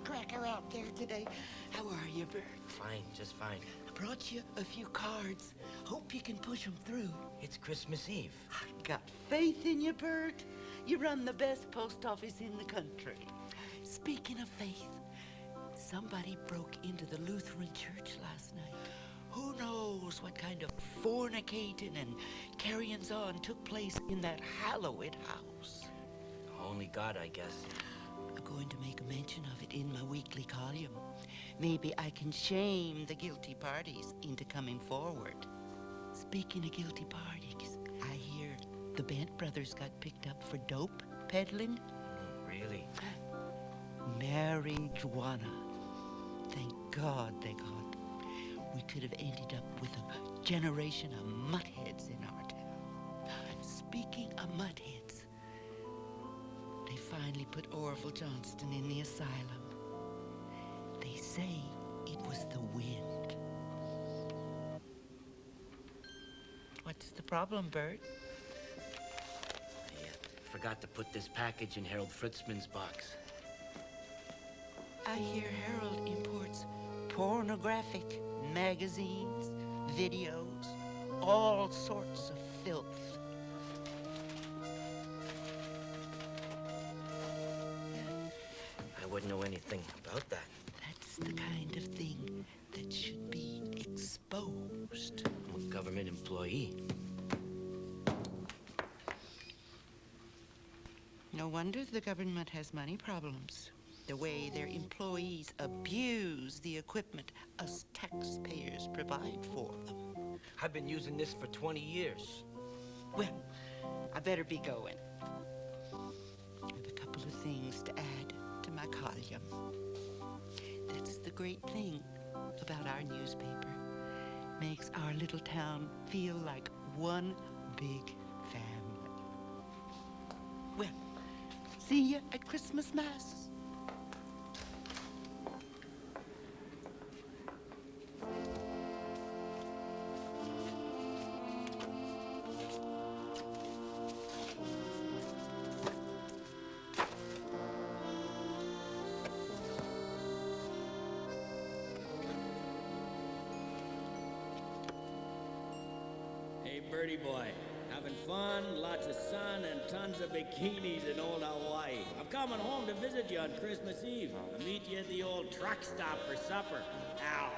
firecracker out there today. How are you, Bert? Fine, just fine. I brought you a few cards. Hope you can push them through. It's Christmas Eve. I got faith in you, Bert. You run the best post office in the country. Speaking of faith, somebody broke into the Lutheran church last night. Who knows what kind of fornicating and carryings on took place in that hallowed house? Only God, I guess. I'm going to make a mention of it in my weekly column. Maybe I can shame the guilty parties into coming forward. Speaking of guilty parties, I hear the Bent brothers got picked up for dope peddling. Really? Marijuana. Thank God they got. We could have ended up with a generation of muttheads in our town. Speaking of muttheads, they finally put Orville Johnston in the asylum. They say it was the wind. What's the problem, Bert? I forgot to put this package in Harold Fritzman's box. I hear Harold imports pornographic magazines, videos, all sorts of filth. I wouldn't know anything about that. That's the kind of thing that should be exposed. I'm a government employee. No wonder the government has money problems. The way their employees abuse the equipment us taxpayers provide for them. I've been using this for 20 years. Well, I better be going. I have a couple of things to add to my column. That's the great thing about our newspaper. Makes our little town feel like one big family. Well, see you at Christmas Mass. Hey, birdie boy. Having fun, lots of sun, and tons of bikinis in old Hawaii. I'm coming home to visit you on Christmas Eve. I'll meet you at the old truck stop for supper. Al.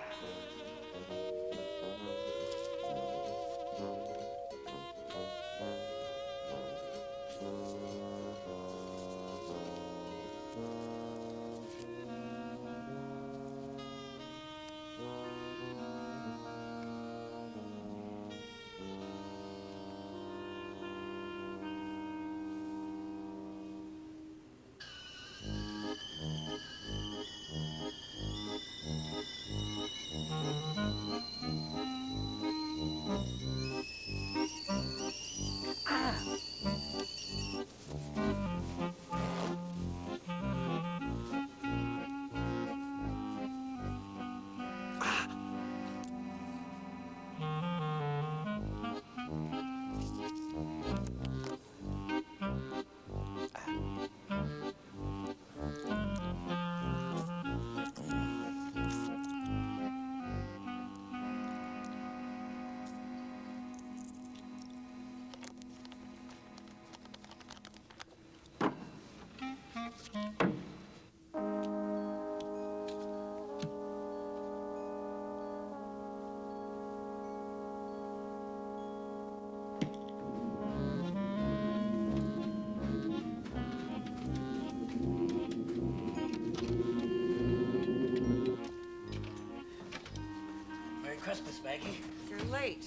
Merry Christmas, Maggie. You're late.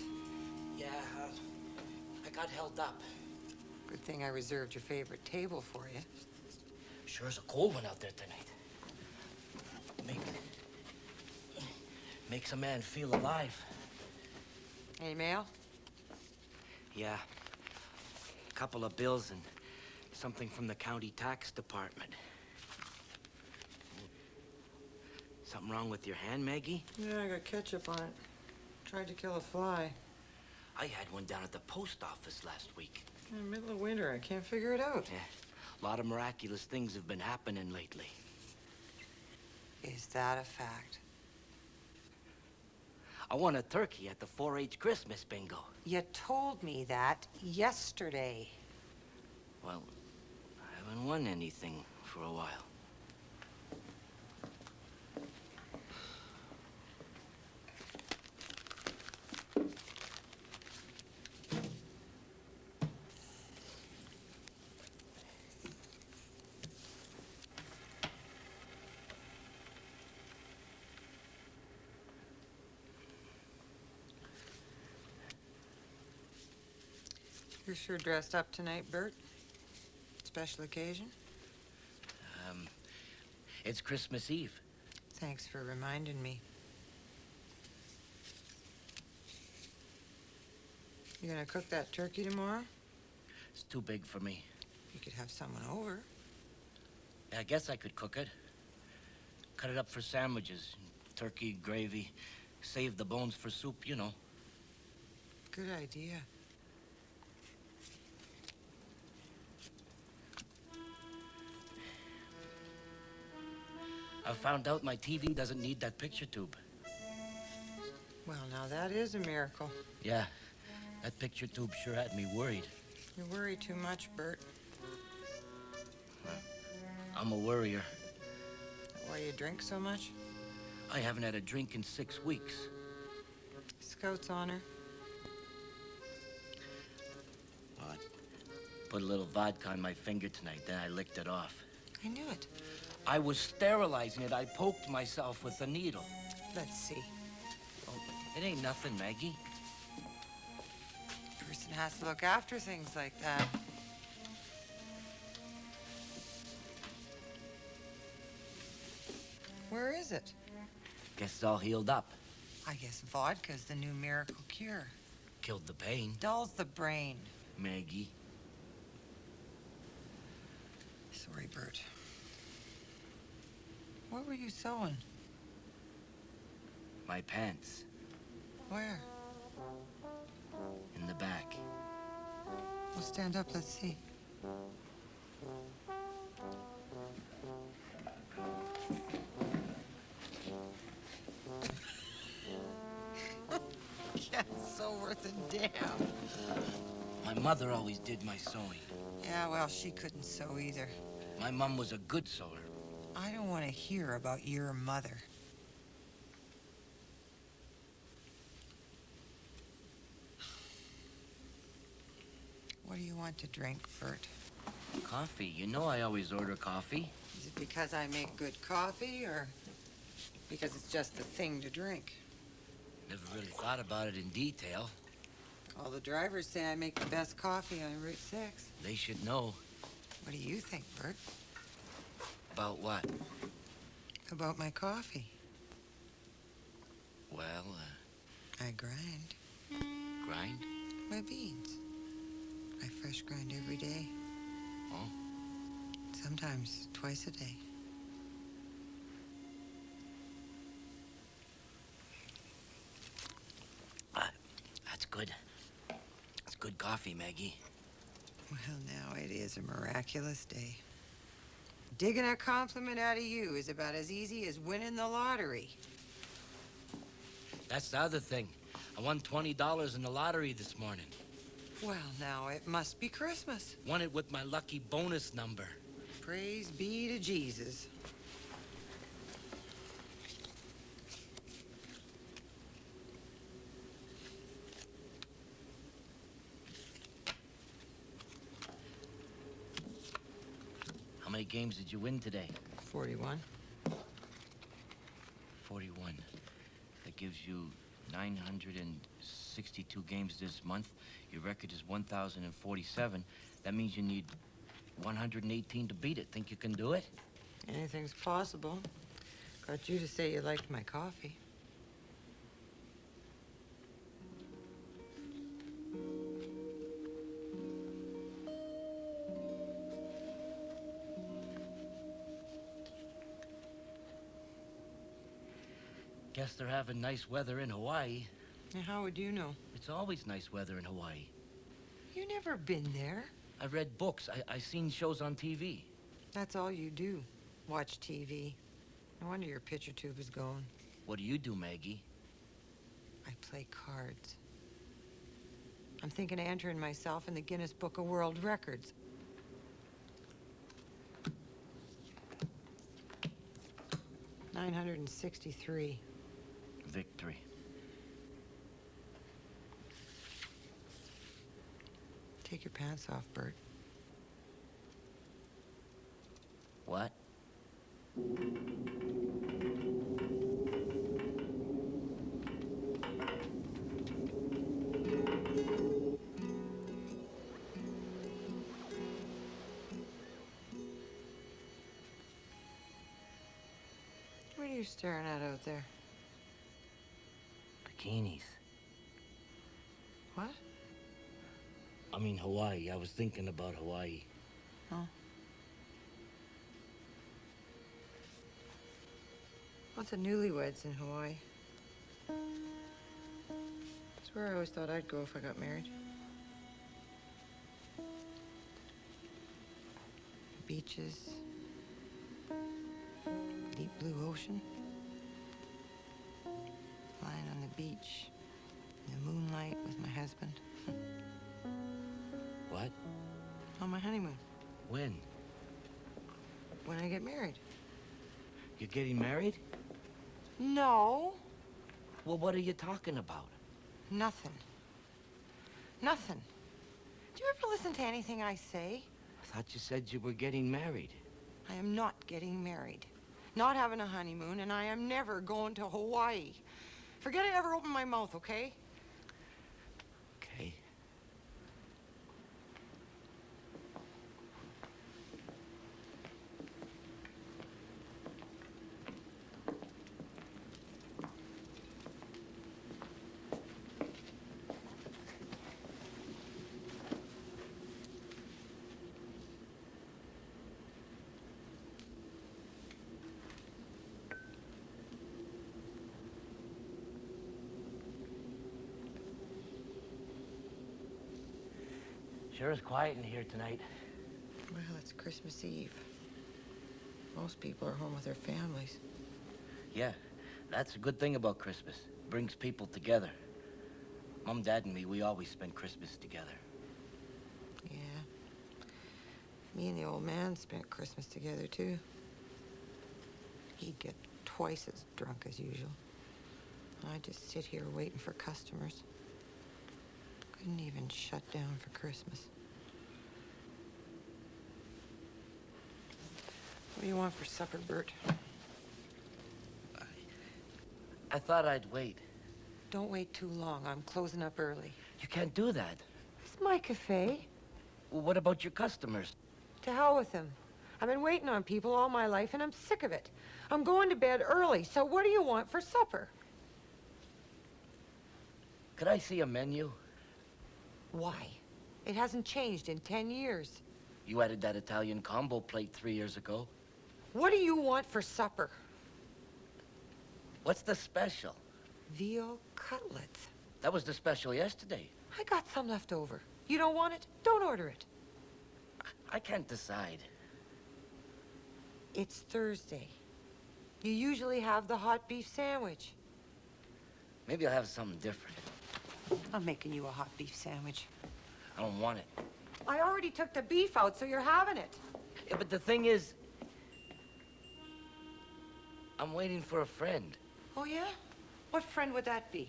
Yeah, I got held up. Good thing I reserved your favorite table for you. Sure is a cold one out there tonight. Makes a man feel alive. Any mail? Yeah. A couple of bills and something from the county tax department. Something wrong with your hand, Maggie? Yeah, I got ketchup on it. Tried to kill a fly. I had one down at the post office last week. In the middle of winter, I can't figure it out. Yeah, a lot of miraculous things have been happening lately. Is that a fact? I won a turkey at the 4-H Christmas bingo. You told me that yesterday. Well, I haven't won anything for a while. You're sure dressed up tonight, Bert? Special occasion? It's Christmas Eve. Thanks for reminding me. You gonna cook that turkey tomorrow? It's too big for me. You could have someone over. I guess I could cook it. Cut it up for sandwiches. Turkey, gravy. Save the bones for soup, you know. Good idea. I found out my TV doesn't need that picture tube. Well, now that is a miracle. Yeah, that picture tube sure had me worried. You worry too much, Bert. I'm a worrier. Why you drink so much? I haven't had a drink in 6 weeks. Scout's honor. I put a little vodka on my finger tonight, then I licked it off. I knew it. I was sterilizing it. I poked myself with a needle. Let's see. Oh, it ain't nothing, Maggie. Person has to look after things like that. Where is it? Guess it's all healed up. I guess vodka's the new miracle cure. Killed the pain. Dulls the brain. Maggie. Sorry, Bert. What were you sewing? My pants. Where? In the back. Well, stand up, let's see. Can't sew worth a damn. My mother always did my sewing. Yeah, well, she couldn't sew either. My mom was a good sewer. I don't want to hear about your mother. What do you want to drink, Bert? Coffee. You know I always order coffee. Is it because I make good coffee, or because it's just the thing to drink? Never really thought about it in detail. All the drivers say I make the best coffee on Route 6. They should know. What do you think, Bert? About what? About my coffee? Well, I grind grind? my beans. I fresh grind every day. Oh. Sometimes twice a day. That's good. It's good coffee, Maggie. Well, now it is a miraculous day. Digging a compliment out of you is about as easy as winning the lottery. That's the other thing. I won $20 in the lottery this morning. Well, now it must be Christmas. Won it with my lucky bonus number. Praise be to Jesus. How many games did you win today? 41. 41. That gives you 962 games this month. Your record is 1,047. That means you need 118 to beat it. Think you can do it? Anything's possible. Got you to say you liked my coffee. Guess they're having nice weather in Hawaii. Now, how would you know? It's always nice weather in Hawaii. You never been there. I read books. I seen shows on TV. That's all you do. Watch TV. No wonder your picture tube is going. What do you do, Maggie? I play cards. I'm thinking of entering myself in the Guinness Book of World Records. $963. Victory. Take your pants off, Bert. What? What are you staring at out there? Bikinis. What? I mean, Hawaii. I was thinking about Hawaii. Oh. Lots of newlyweds in Hawaii. That's where I always thought I'd go if I got married. Beaches. Deep blue ocean. Lying on the beach in the moonlight with my husband. What? On my honeymoon. When? When I get married. You're getting married? No. Well, what are you talking about? Nothing. Nothing. Do you ever listen to anything I say? I thought you said you were getting married. I am not getting married. Not having a honeymoon, and I am never going to Hawaii. Forget I ever opened my mouth, okay? Okay. Sure is quiet in here tonight. Well, it's Christmas Eve. Most people are home with their families. Yeah, that's a good thing about Christmas. Brings people together. Mom, Dad, and me, we always spend Christmas together. Yeah. Me and the old man spent Christmas together, too. He'd get twice as drunk as usual. I'd just sit here waiting for customers. Couldn't even shut down for Christmas. What do you want for supper, Bert? I thought I'd wait. Don't wait too long. I'm closing up early. You can't do that. It's my cafe. Well, what about your customers? To hell with them. I've been waiting on people all my life, and I'm sick of it. I'm going to bed early, so what do you want for supper? Could I see a menu? Why? It hasn't changed in 10 years. You added that Italian combo plate 3 years ago. What do you want for supper? What's the special? Veal cutlets. That was the special yesterday. I got some left over. You don't want it? Don't order it. I can't decide. It's Thursday. You usually have the hot beef sandwich. Maybe I'll have something different. I'm making you a hot beef sandwich. I don't want it. I already took the beef out, so you're having it. Yeah, but the thing is, I'm waiting for a friend. Oh, yeah? What friend would that be?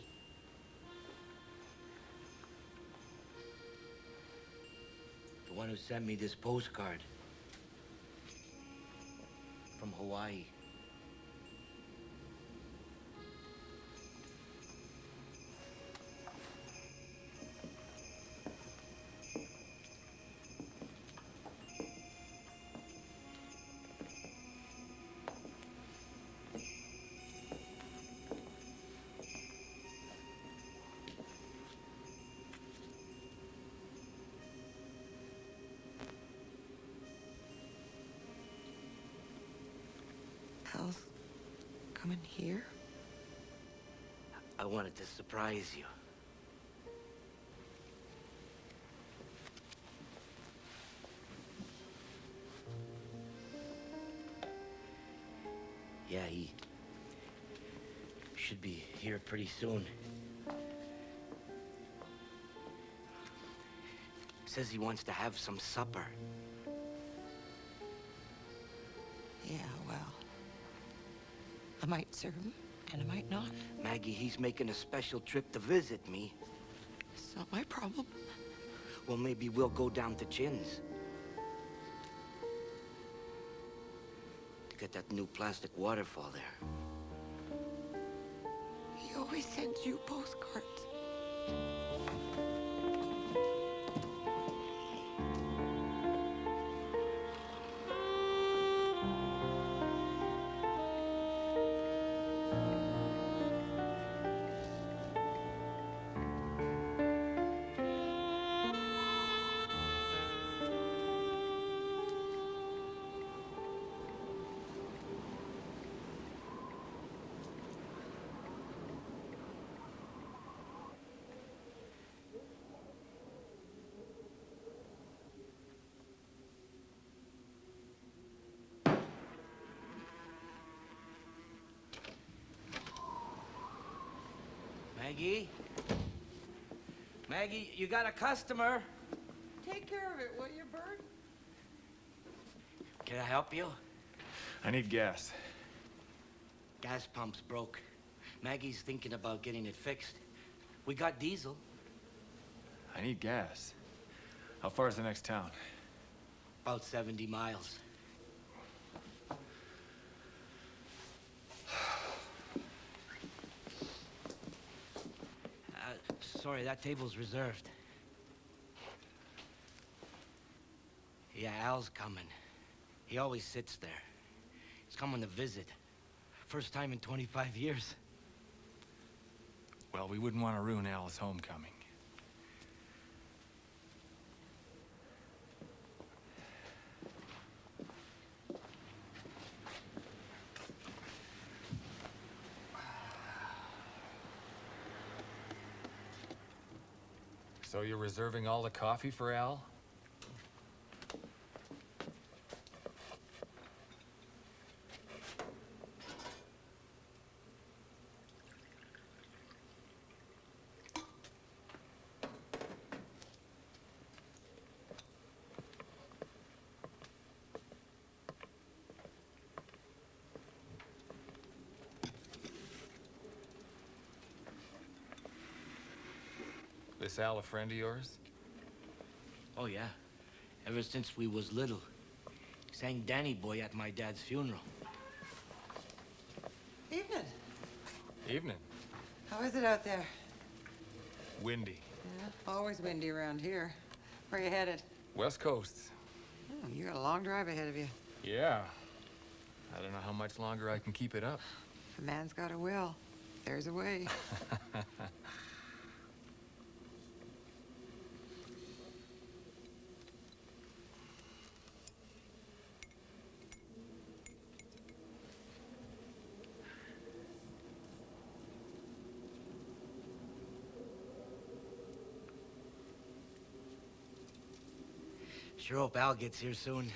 The one who sent me this postcard from Hawaii. Al's coming here? I wanted to surprise you. Yeah, he should be here pretty soon. Says he wants to have some supper. Yeah, well, I might serve him, and I might not. Maggie, he's making a special trip to visit me. It's not my problem. Well, maybe we'll go down to Chin's. To get that new plastic waterfall there. He always sends you postcards. Maggie? Maggie, you got a customer. Take care of it, will you, Bert? Can I help you? I need gas. Gas pump's broke. Maggie's thinking about getting it fixed. We got diesel. I need gas. How far is the next town? About 70 miles. Sorry, that table's reserved. Yeah, Al's coming. He always sits there. He's coming to visit. First time in 25 years. Well, we wouldn't want to ruin Al's homecoming. So you're reserving all the coffee for Al? This Al a friend of yours? Oh, yeah. Ever since we was little. Sang Danny Boy at my dad's funeral. Evening. Evening. How is it out there? Windy. Yeah, always windy around here. Where you headed? West Coast. Oh, you got a long drive ahead of you. Yeah. I don't know how much longer I can keep it up. If a man's got a will, there's a way. Sure hope Al gets here soon.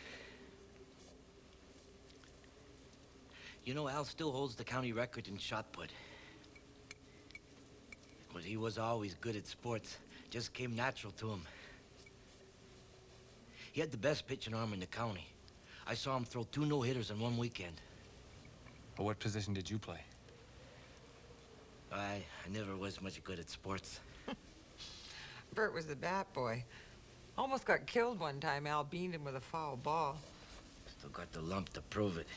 You know, Al still holds the county record in shot put. But he was always good at sports. Just came natural to him. He had the best pitching arm in the county. I saw him throw 2 no-hitters in one weekend. Well, what position did you play? I never was much good at sports. Bert was the bat boy. Almost got killed one time. Al beamed him with a foul ball. Still got the lump to prove it.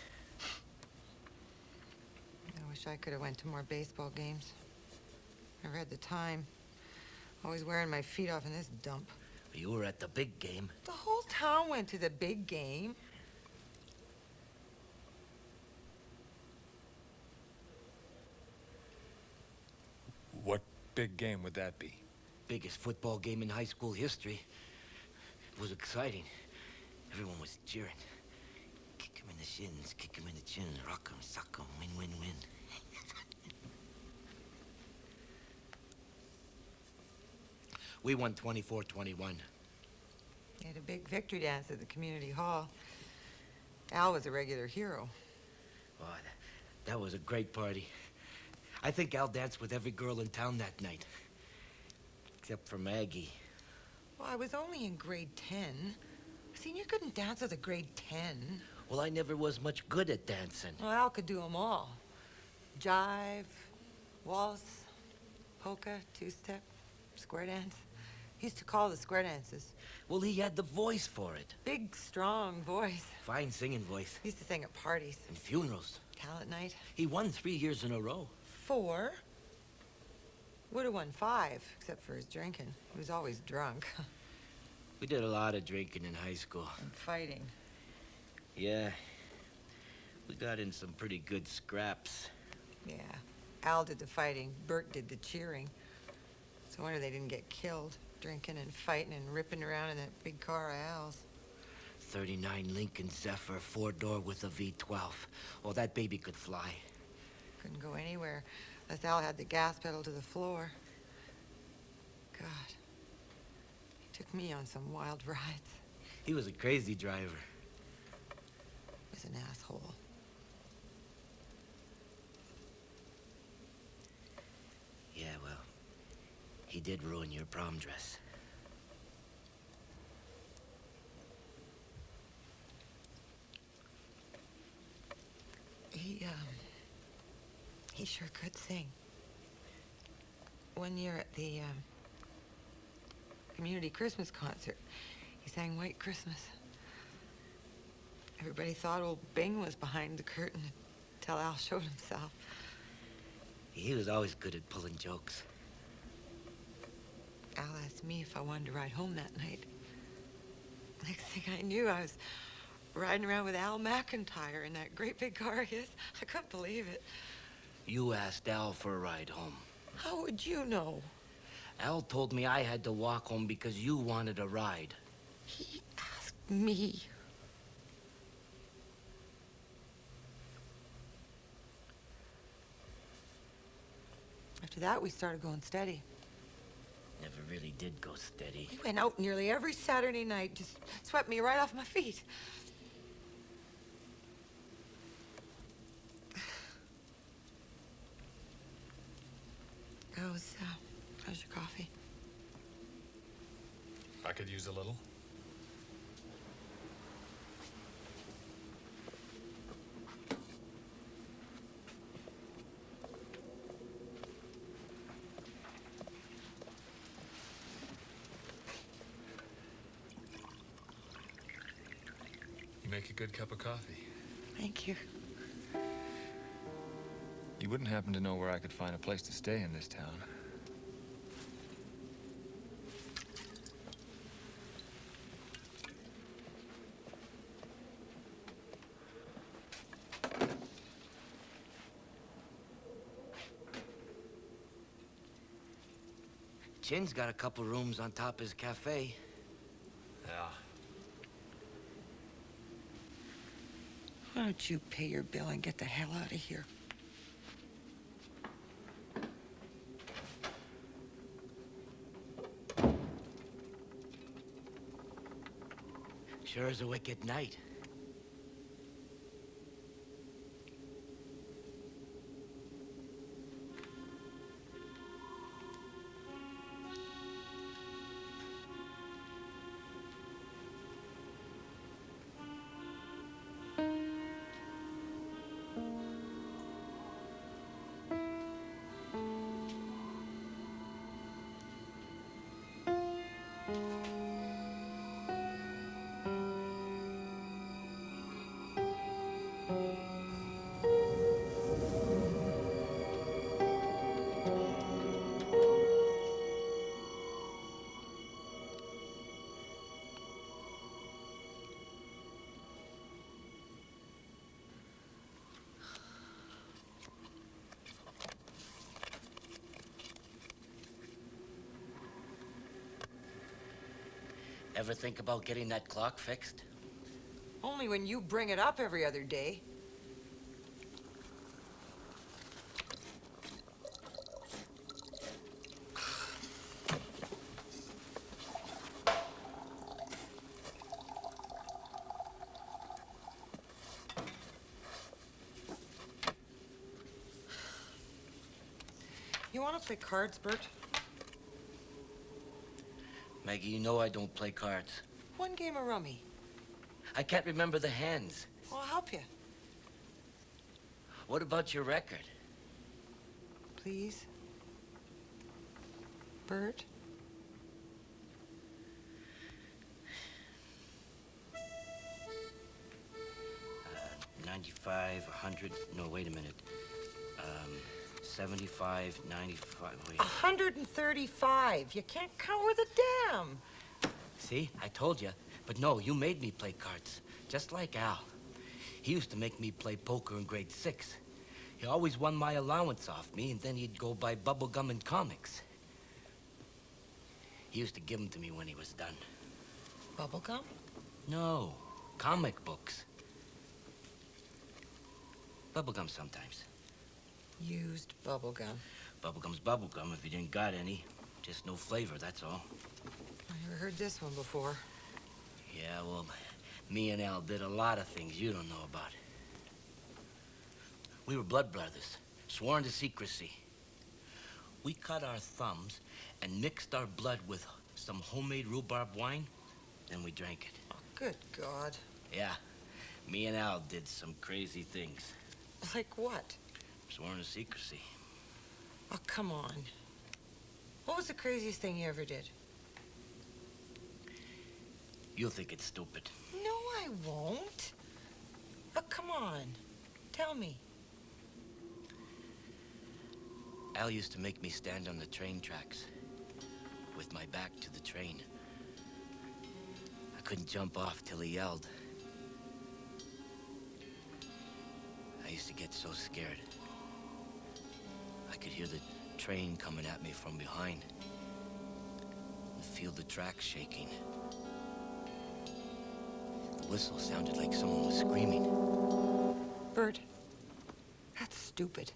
I wish I could have went to more baseball games. I read the time. Always wearing my feet off in this dump. You were at the big game. The whole town went to the big game. What big game would that be? Biggest football game in high school history. It was exciting. Everyone was cheering. Kick him in the shins, kick him in the chin, rock him, suck him, win, win, win. We won 24-21. They had a big victory dance at the community hall. Al was a regular hero. Oh, that was a great party. I think Al danced with every girl in town that night. Except for Maggie. Well, I was only in grade 10. Senior couldn't dance with a grade 10. Well, I never was much good at dancing. Well, Al could do them all. Jive, waltz, polka, two-step, square dance. He used to call the square dances. Well, he had the voice for it. Big, strong voice. Fine singing voice. He used to sing at parties. And funerals. Talent night. He won 3 years in a row. 4. Would have won 5, except for his drinking. He was always drunk. We did a lot of drinking in high school. And fighting. Yeah. We got in some pretty good scraps. Yeah. Al did the fighting. Bert did the cheering. It's a wonder they didn't get killed. Drinking and fighting and ripping around in that big car of Al's. 39 Lincoln Zephyr, 4-door with a V12. Oh, that baby could fly. Couldn't go anywhere unless Al had the gas pedal to the floor. God. He took me on some wild rides. He was a crazy driver. He was an asshole. Yeah, well, he did ruin your prom dress. He sure could sing. One year at the community Christmas concert, he sang White Christmas. Everybody thought old Bing was behind the curtain until Al showed himself. He was always good at pulling jokes. Al asked me if I wanted to ride home that night. Next thing I knew, I was riding around with Al McIntyre in that great big car of his. I couldn't believe it. You asked Al for a ride home. How would you know? Al told me I had to walk home because you wanted a ride. He asked me. After that, we started going steady. Never really did go steady. We went out nearly every Saturday night, just swept me right off my feet. How's your coffee? I could use a little. You make a good cup of coffee. Thank you. You wouldn't happen to know where I could find a place to stay in this town? Chin's got a couple rooms on top of his cafe. Yeah. Why don't you pay your bill and get the hell out of here? Sure is a wicked night. Ever think about getting that clock fixed? Only when you bring it up every other day. You want to play cards, Bert? Maggie, you know I don't play cards. One game of rummy. I can't remember the hands. I'll help you. What about your record? Please? Bert? 95, 100, no, wait a minute. 75, 95, wait. 135. You can't count with a damn. See, I told you. But no, you made me play cards, just like Al. He used to make me play poker in grade 6. He always won my allowance off me, and then he'd go buy bubblegum and comics. He used to give them to me when he was done. Bubblegum? No, comic books. Bubblegum sometimes. Used bubblegum. Bubblegum's bubblegum if you didn't got any. Just no flavor, that's all. I never heard this one before. Yeah, well, me and Al did a lot of things you don't know about. We were blood brothers, sworn to secrecy. We cut our thumbs and mixed our blood with some homemade rhubarb wine, then we drank it. Oh, good God. Yeah, me and Al did some crazy things. Like what? Sworn to secrecy. Oh, come on. What was the craziest thing you ever did? You'll think it's stupid. No, I won't. Oh, come on. Tell me. Al used to make me stand on the train tracks with my back to the train. I couldn't jump off till he yelled. I used to get so scared. I could hear the train coming at me from behind and feel the tracks shaking. The whistle sounded like someone was screaming. Bert, that's stupid.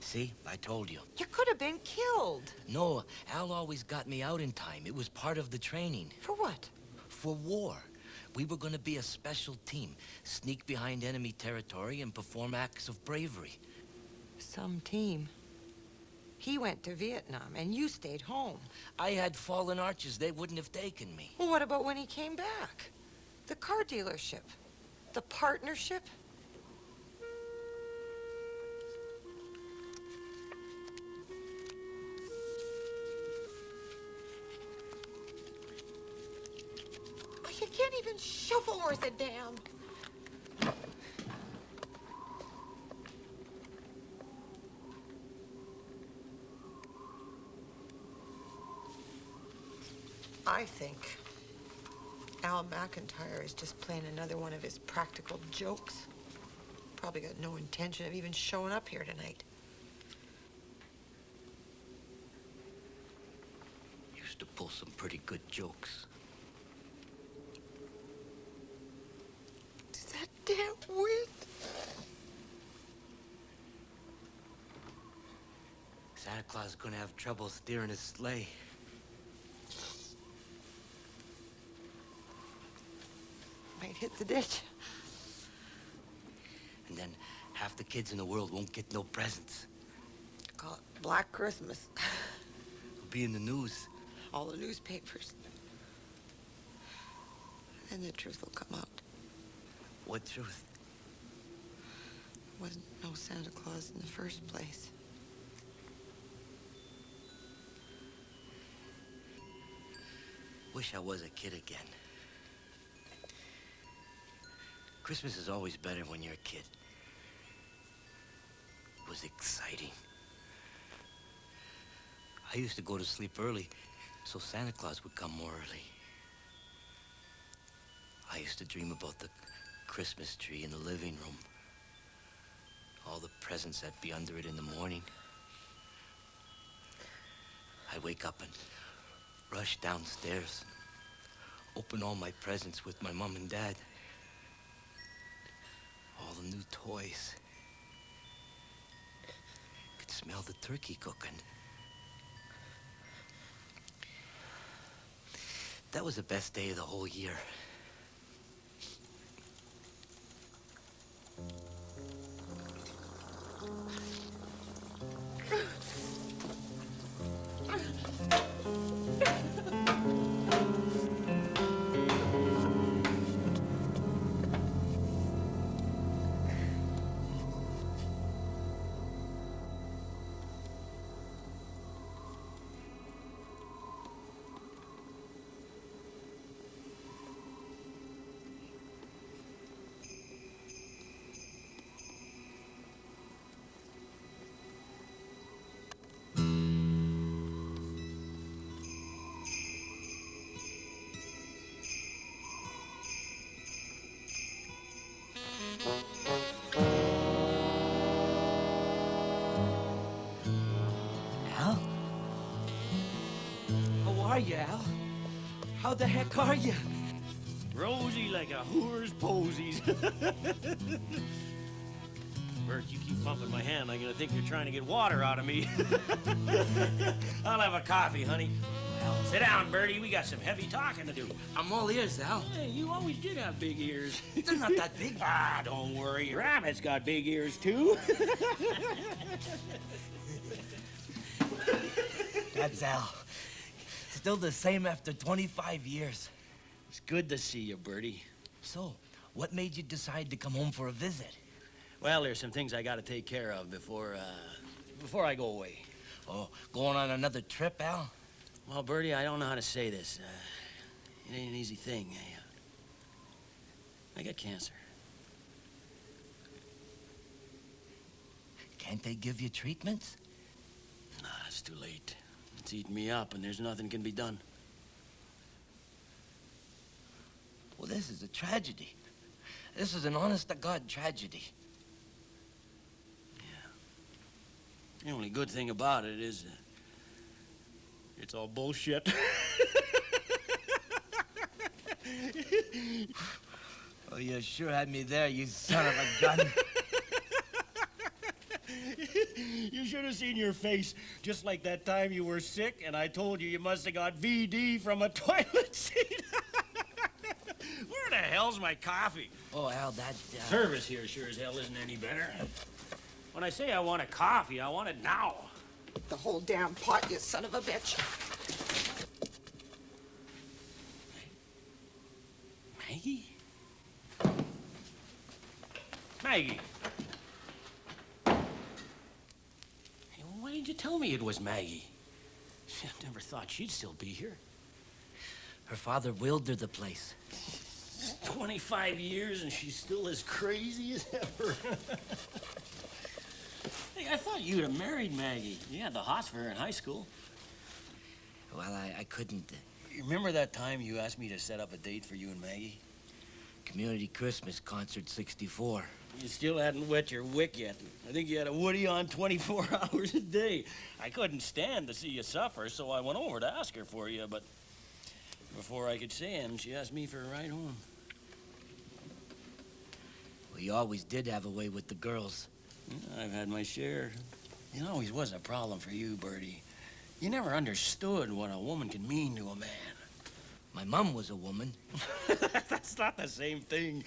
See, I told you. You could have been killed. No, Al always got me out in time. It was part of the training. For what? For war. We were going to be a special team, sneak behind enemy territory and perform acts of bravery. Some team. He went to Vietnam, and you stayed home. I had fallen arches. They wouldn't have taken me. Well, what about when he came back? The car dealership? The partnership? Oh, you can't even shovel worth a damn. I think Al McIntyre is just playing another one of his practical jokes. Probably got no intention of even showing up here tonight. Used to pull some pretty good jokes. Is that damn wit? Santa Claus is gonna have trouble steering his sleigh. Might hit the ditch. And then half the kids in the world won't get no presents. Call it Black Christmas. It'll be in the news. All the newspapers. And the truth will come out. What truth? Wasn't no Santa Claus in the first place. Wish I was a kid again. Christmas is always better when you're a kid. It was exciting. I used to go to sleep early so Santa Claus would come more early. I used to dream about the Christmas tree in the living room. All the presents that'd be under it in the morning. I'd wake up and rush downstairs, open all my presents with my mom and dad. All the new toys. Could smell the turkey cooking. That was the best day of the whole year. Al? How are you, Al? How the heck are you? Rosy like a whore's posies. Bert, you keep bumping my hand. I'm gonna think you're trying to get water out of me. I'll have a coffee, honey. Well, sit down, Bertie. We got some heavy talking to do. I'm all ears, Al. Hey, you always did have big ears. They're not that big. Ah, don't worry. Rabbit's got big ears, too. That's Al. Still the same after 25 years. It's good to see you, Bertie. So, what made you decide to come home for a visit? Well, there's some things I gotta take care of before I go away. Oh, going on another trip, Al? Well, Bertie, I don't know how to say this. It ain't an easy thing. I got cancer. Can't they give you treatments? Nah, it's too late. It's eating me up, and there's nothing can be done. Well, this is a tragedy. This is an honest-to-God tragedy. The only good thing about it is it's all bullshit. Oh, you sure had me there, you son of a gun. You should have seen your face, just like that time you were sick and I told you must have got VD from a toilet seat. Where the hell's my coffee? Oh, Al, that... Service here sure as hell isn't any better. When I say I want a coffee, I want it now. The whole damn pot, you son of a bitch. Maggie? Maggie. Hey, well, why didn't you tell me it was Maggie? I never thought she'd still be here. Her father willed her the place. 25 years and she's still as crazy as ever. Hey, I thought you'd have married Maggie. You had the hots for her in high school. Well, I couldn't. You remember that time you asked me to set up a date for you and Maggie? Community Christmas Concert 64. You still hadn't wet your wick yet. I think you had a Woody on 24 hours a day. I couldn't stand to see you suffer, so I went over to ask her for you, but before I could say him, she asked me for a ride home. Well, you always did have a way with the girls. I've had my share. It always was a problem for you, Bertie. You never understood what a woman can mean to a man. My mom was a woman. That's not the same thing.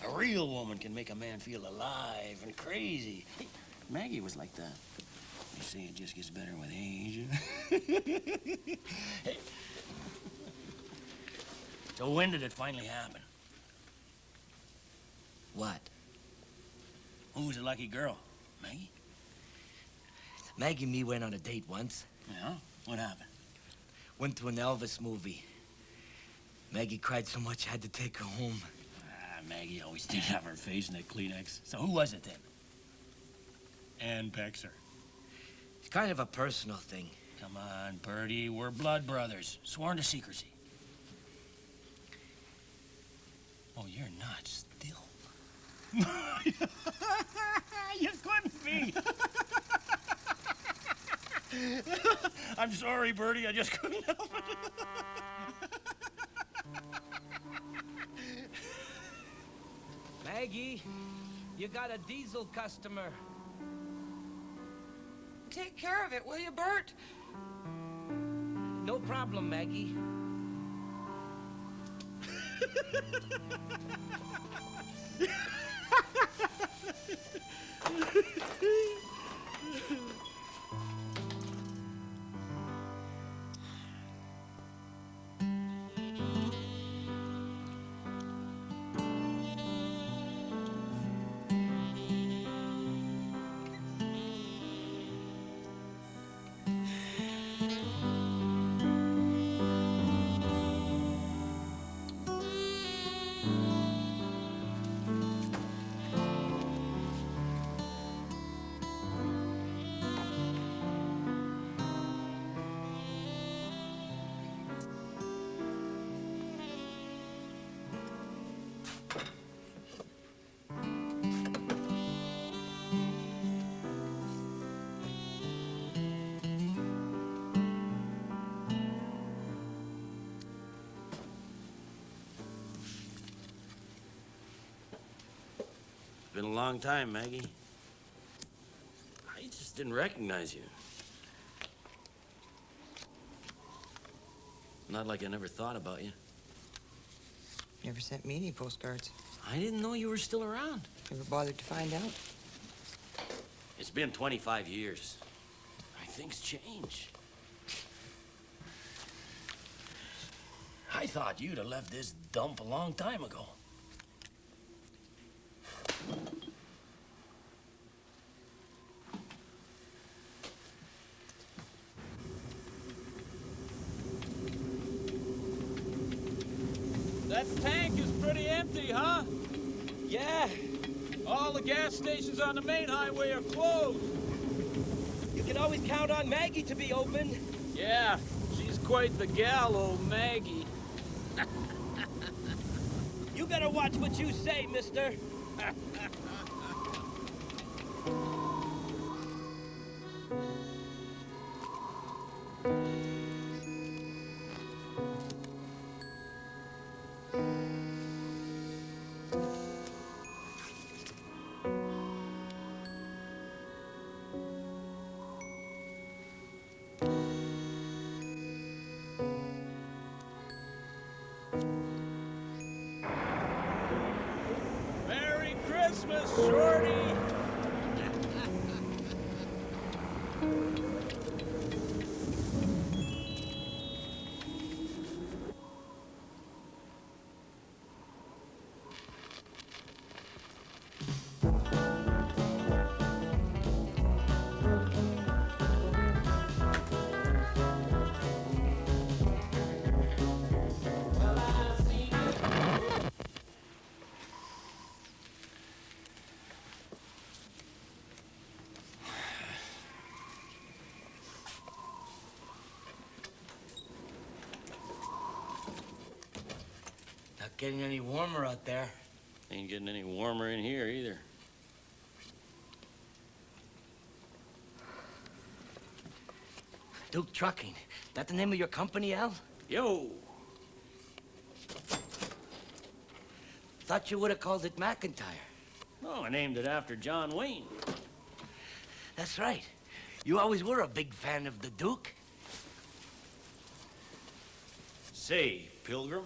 A real woman can make a man feel alive and crazy. Hey, Maggie was like that. You say it just gets better with age. Hey. So when did it finally happen? What? Who was the lucky girl? Maggie? Maggie and me went on a date once. Yeah? What happened? Went to an Elvis movie. Maggie cried so much I had to take her home. Maggie always did have her face in a Kleenex. So who was it then? Ann Pexer. It's kind of a personal thing. Come on, Bertie. We're blood brothers. Sworn to secrecy. Oh, you're not still. You couldn't be. I'm sorry, Bertie. I just couldn't help it. Maggie, you got a diesel customer. Take care of it, will you, Bert? No problem, Maggie. Been a long time, Maggie. I just didn't recognize you. Not like I never thought about you. Never sent me any postcards. I didn't know you were still around. Never bothered to find out. It's been 25 years. Things change. I thought you'd have left this dump a long time ago. That tank is pretty empty, huh? Yeah, All the gas stations on the main highway are closed. you can always count on Maggie to be open. Yeah, she's quite the gal, old Maggie. You gotta watch what you say, mister. Merry Christmas, Shorty! Not getting any warmer out there. Ain't getting any warmer in here either. Duke Trucking. That the name of your company, Al? Yo! Thought you would have called it McIntyre. Oh, I named it after John Wayne. That's right. You always were a big fan of the Duke. Say, Pilgrim,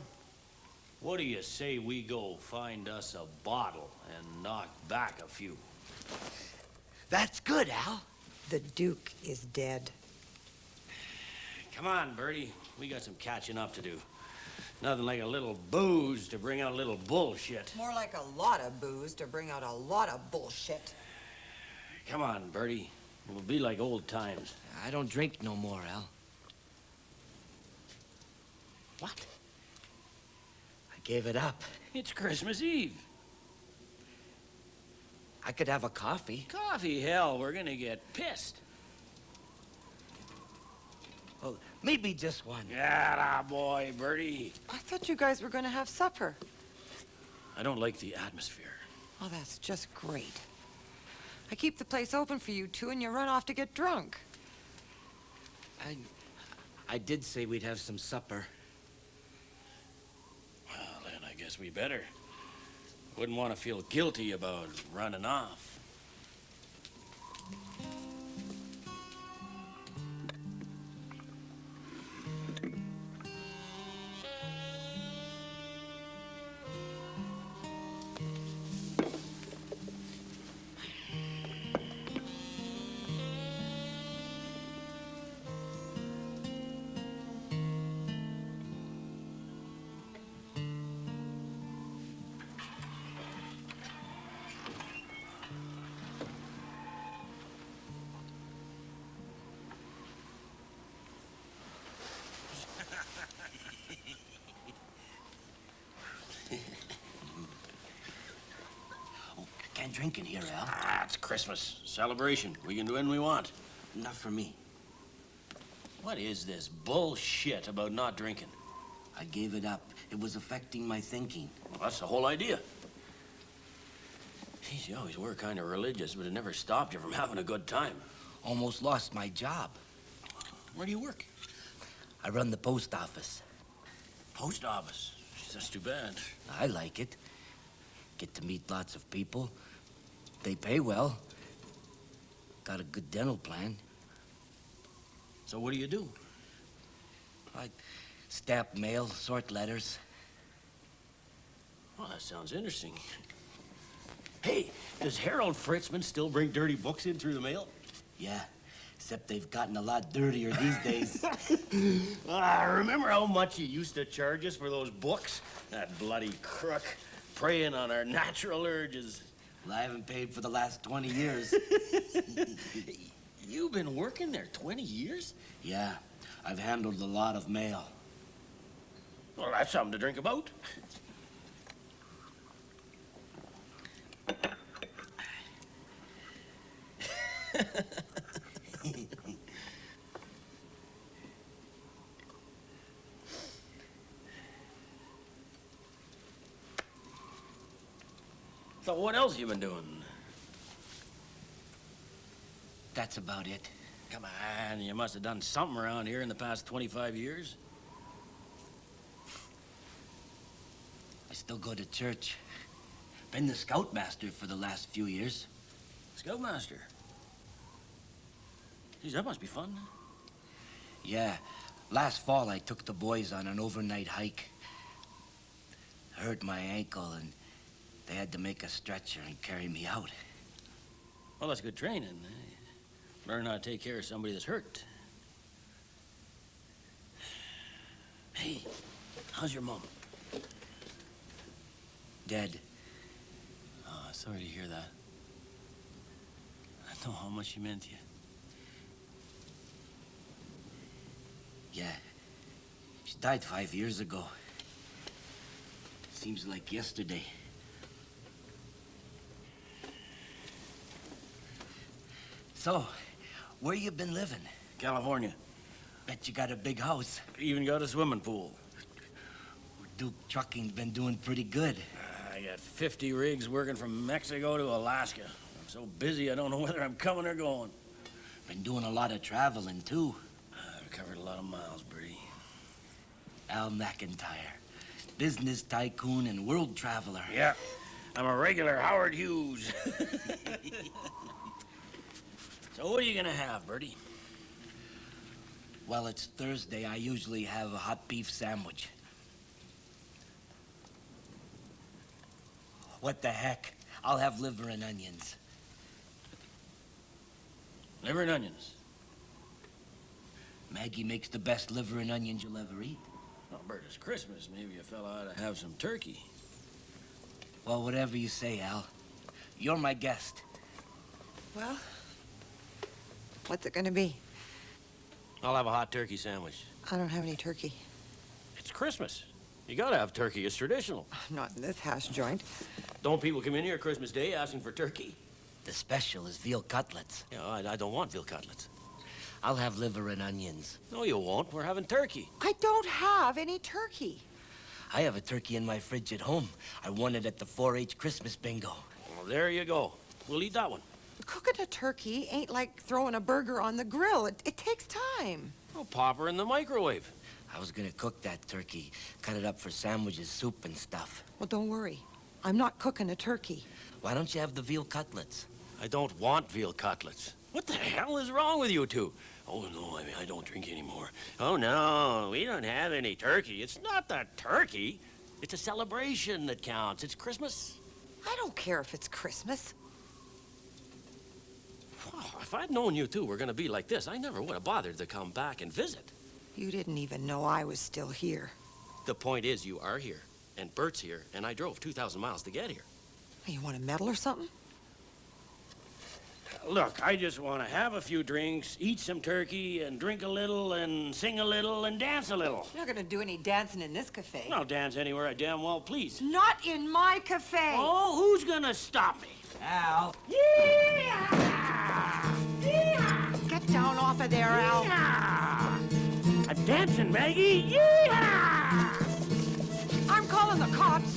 what do you say we go find us a bottle and knock back a few? That's good, Al. The Duke is dead. Come on, Bertie. We got some catching up to do. Nothing like a little booze to bring out a little bullshit. More like a lot of booze to bring out a lot of bullshit. Come on, Bertie. We'll be like old times. I don't drink no more, Al. What? I gave it up. It's Christmas Eve. I could have a coffee. Coffee, hell, we're gonna get pissed. Well, maybe just one. Yeah, boy, Bertie. I thought you guys were going to have supper. I don't like the atmosphere. Oh, that's just great. I keep the place open for you two, and you run off to get drunk. I did say we'd have some supper. Well, then I guess we better. Wouldn't want to feel guilty about running off. Can't drink in here, Al. Ah, it's Christmas. Celebration. We can do anything we want. Not for me. What is this bullshit about not drinking? I gave it up. It was affecting my thinking. Well, that's the whole idea. Geez, you always were kind of religious, but it never stopped you from having a good time. Almost lost my job. Where do you work? I run the post office. Post office. Geez, that's too bad. I like it. Get to meet lots of people. They pay well. Got a good dental plan. So what do you do? I stamp mail, sort letters. Well, that sounds interesting. Hey, does Harold Fritzman still bring dirty books in through the mail? Yeah, except they've gotten a lot dirtier these days. Remember how much you used to charge us for those books? That bloody crook, preying on our natural urges. Well, I haven't paid for the last 20 years. You've been working there 20 years? Yeah, I've handled a lot of mail. Well, that's something to drink about. So what else you been doing? That's about it. Come on, you must have done something around here in the past 25 years. I still go to church. Been the scoutmaster for the last few years. Scoutmaster? Geez, that must be fun. Yeah, last fall I took the boys on an overnight hike. I hurt my ankle and they had to make a stretcher and carry me out. Well, that's good training. Learn how to take care of somebody that's hurt. Hey, how's your mom? Dead. Oh, sorry to hear that. I know how much she meant to you. Yeah, she died 5 years ago. Seems like yesterday. So, where you been living? California. Bet you got a big house. Even got a swimming pool. Duke Trucking's been doing pretty good. I got 50 rigs working from Mexico to Alaska. I'm so busy I don't know whether I'm coming or going. Been doing a lot of traveling, too. I've covered a lot of miles, Bertie. Al McIntyre, business tycoon and world traveler. Yeah, I'm a regular Howard Hughes. So what are you gonna have, Bertie? Well, it's Thursday. I usually have a hot beef sandwich. What the heck? I'll have liver and onions. Liver and onions. Maggie makes the best liver and onions you'll ever eat. Well, Bert, it's Christmas. Maybe a fella ought to have some turkey. Well, whatever you say, Al. You're my guest. Well, what's it gonna be? I'll have a hot turkey sandwich. I don't have any turkey. It's Christmas. You gotta have turkey. It's traditional. Not in this hash joint. Don't people come in here Christmas Day asking for turkey? The special is veal cutlets. Yeah, I don't want veal cutlets. I'll have liver and onions. No, you won't. We're having turkey. I don't have any turkey. I have a turkey in my fridge at home. I won it at the 4-H Christmas bingo. Well, there you go. We'll eat that one. Cooking a turkey ain't like throwing a burger on the grill. It takes time. Oh, pop her in the microwave. I was gonna cook that turkey, cut it up for sandwiches, soup, and stuff. Well, don't worry. I'm not cooking a turkey. Why don't you have the veal cutlets? I don't want veal cutlets. What the hell is wrong with you two? Oh, no, I don't drink anymore. Oh, no, we don't have any turkey. It's not the turkey. It's a celebration that counts. It's Christmas. I don't care if it's Christmas. Oh, if I'd known you two were going to be like this, I never would have bothered to come back and visit. You didn't even know I was still here. The point is, you are here, and Bert's here, and I drove 2,000 miles to get here. You want a medal or something? Look, I just want to have a few drinks, eat some turkey, and drink a little, and sing a little, and dance a little. You're not gonna do any dancing in this cafe. I'll dance anywhere I damn well please. Not in my cafe. Oh, who's gonna stop me? Al! Get down off of there, Al. Yeehaw! I'm dancing, Maggie. Yeehaw! I'm calling the cops.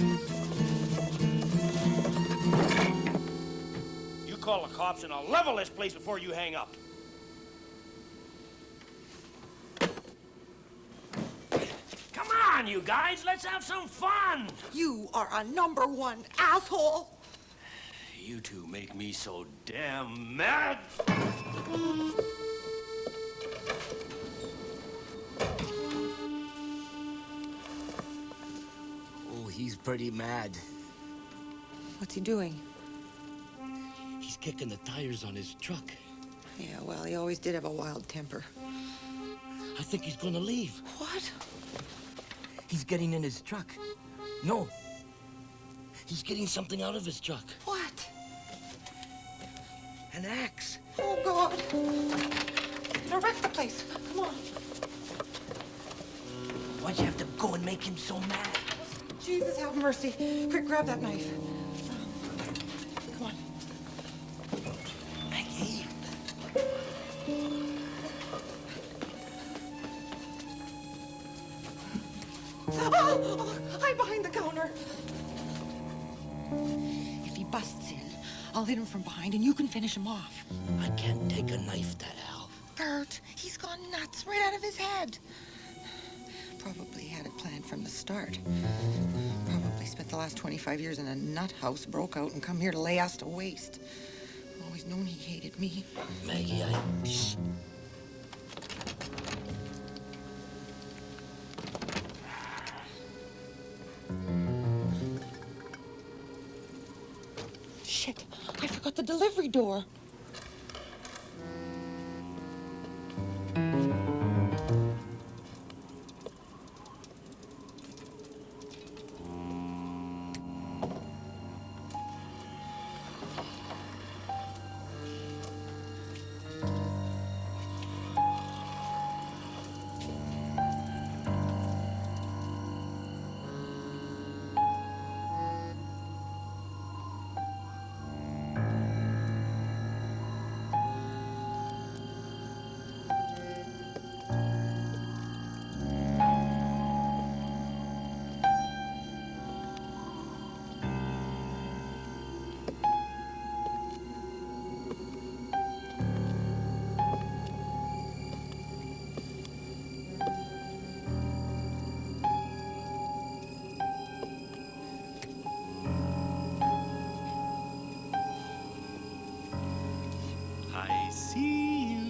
You call the cops and I'll level this place before you hang up. Come on, you guys, let's have some fun. You are a #1 asshole. You two make me so damn mad. Oh, he's pretty mad. What's he doing? He's kicking the tires on his truck. Yeah, well, he always did have a wild temper. I think he's gonna leave. What? He's getting in his truck. No. He's getting something out of his truck. What? An axe. Oh, God. It'll wreck the place. Come on. Why'd you have to go and make him so mad? Jesus, have mercy. Quick, grab that knife. Come on. Maggie. Oh, hide behind the counter. If he busts in, I'll hit him from behind and you can finish him off. I can't take a knife to Al. Bert, he's gone nuts right out of his head. Probably had it planned from the start. Probably spent the last 25 years in a nut house, broke out, and come here to lay us to waste. Always known he hated me. Maggie, Shh. Shit, I forgot the delivery door. I see you.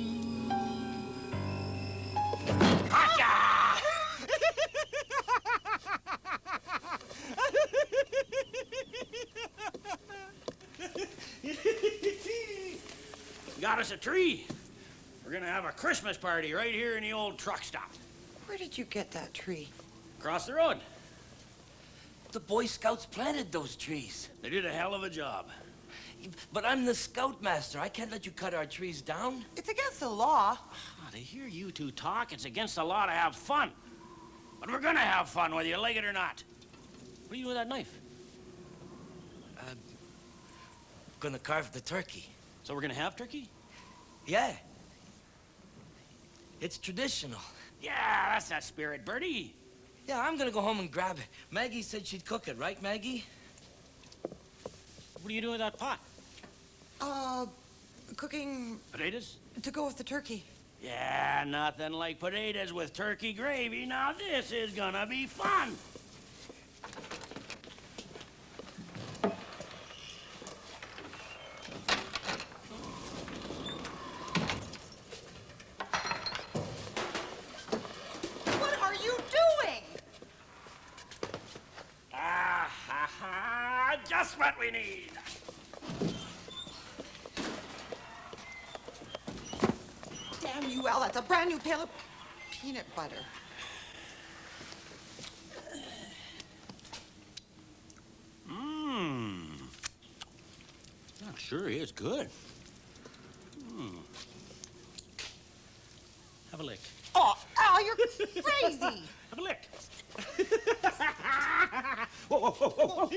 Got us a tree. We're gonna have a Christmas party right here in the old truck stop. Where did you get that tree? Across the road. The Boy Scouts planted those trees. They did a hell of a job. But I'm the scoutmaster. I can't let you cut our trees down. It's against the law. To hear you two talk, it's against the law to have fun. But we're gonna have fun, whether you like it or not. What are you doing with that knife? Gonna carve the turkey. So we're gonna have turkey? Yeah. It's traditional. Yeah, that's that spirit, Bertie. Yeah, I'm gonna go home and grab it. Maggie said she'd cook it, right, Maggie? What are you doing with that pot? Cooking Potatoes? to go with the turkey. Yeah, nothing like potatoes with turkey gravy. Now this is gonna be fun. What are you doing? Ah, ha, ha, just what we need. Damn you, Al, that's a brand new pail of peanut butter. Mmm. That sure is good. Mmm. Have a lick. Oh, Al, you're crazy. Have a lick. Whoa, whoa, whoa, whoa, whoa.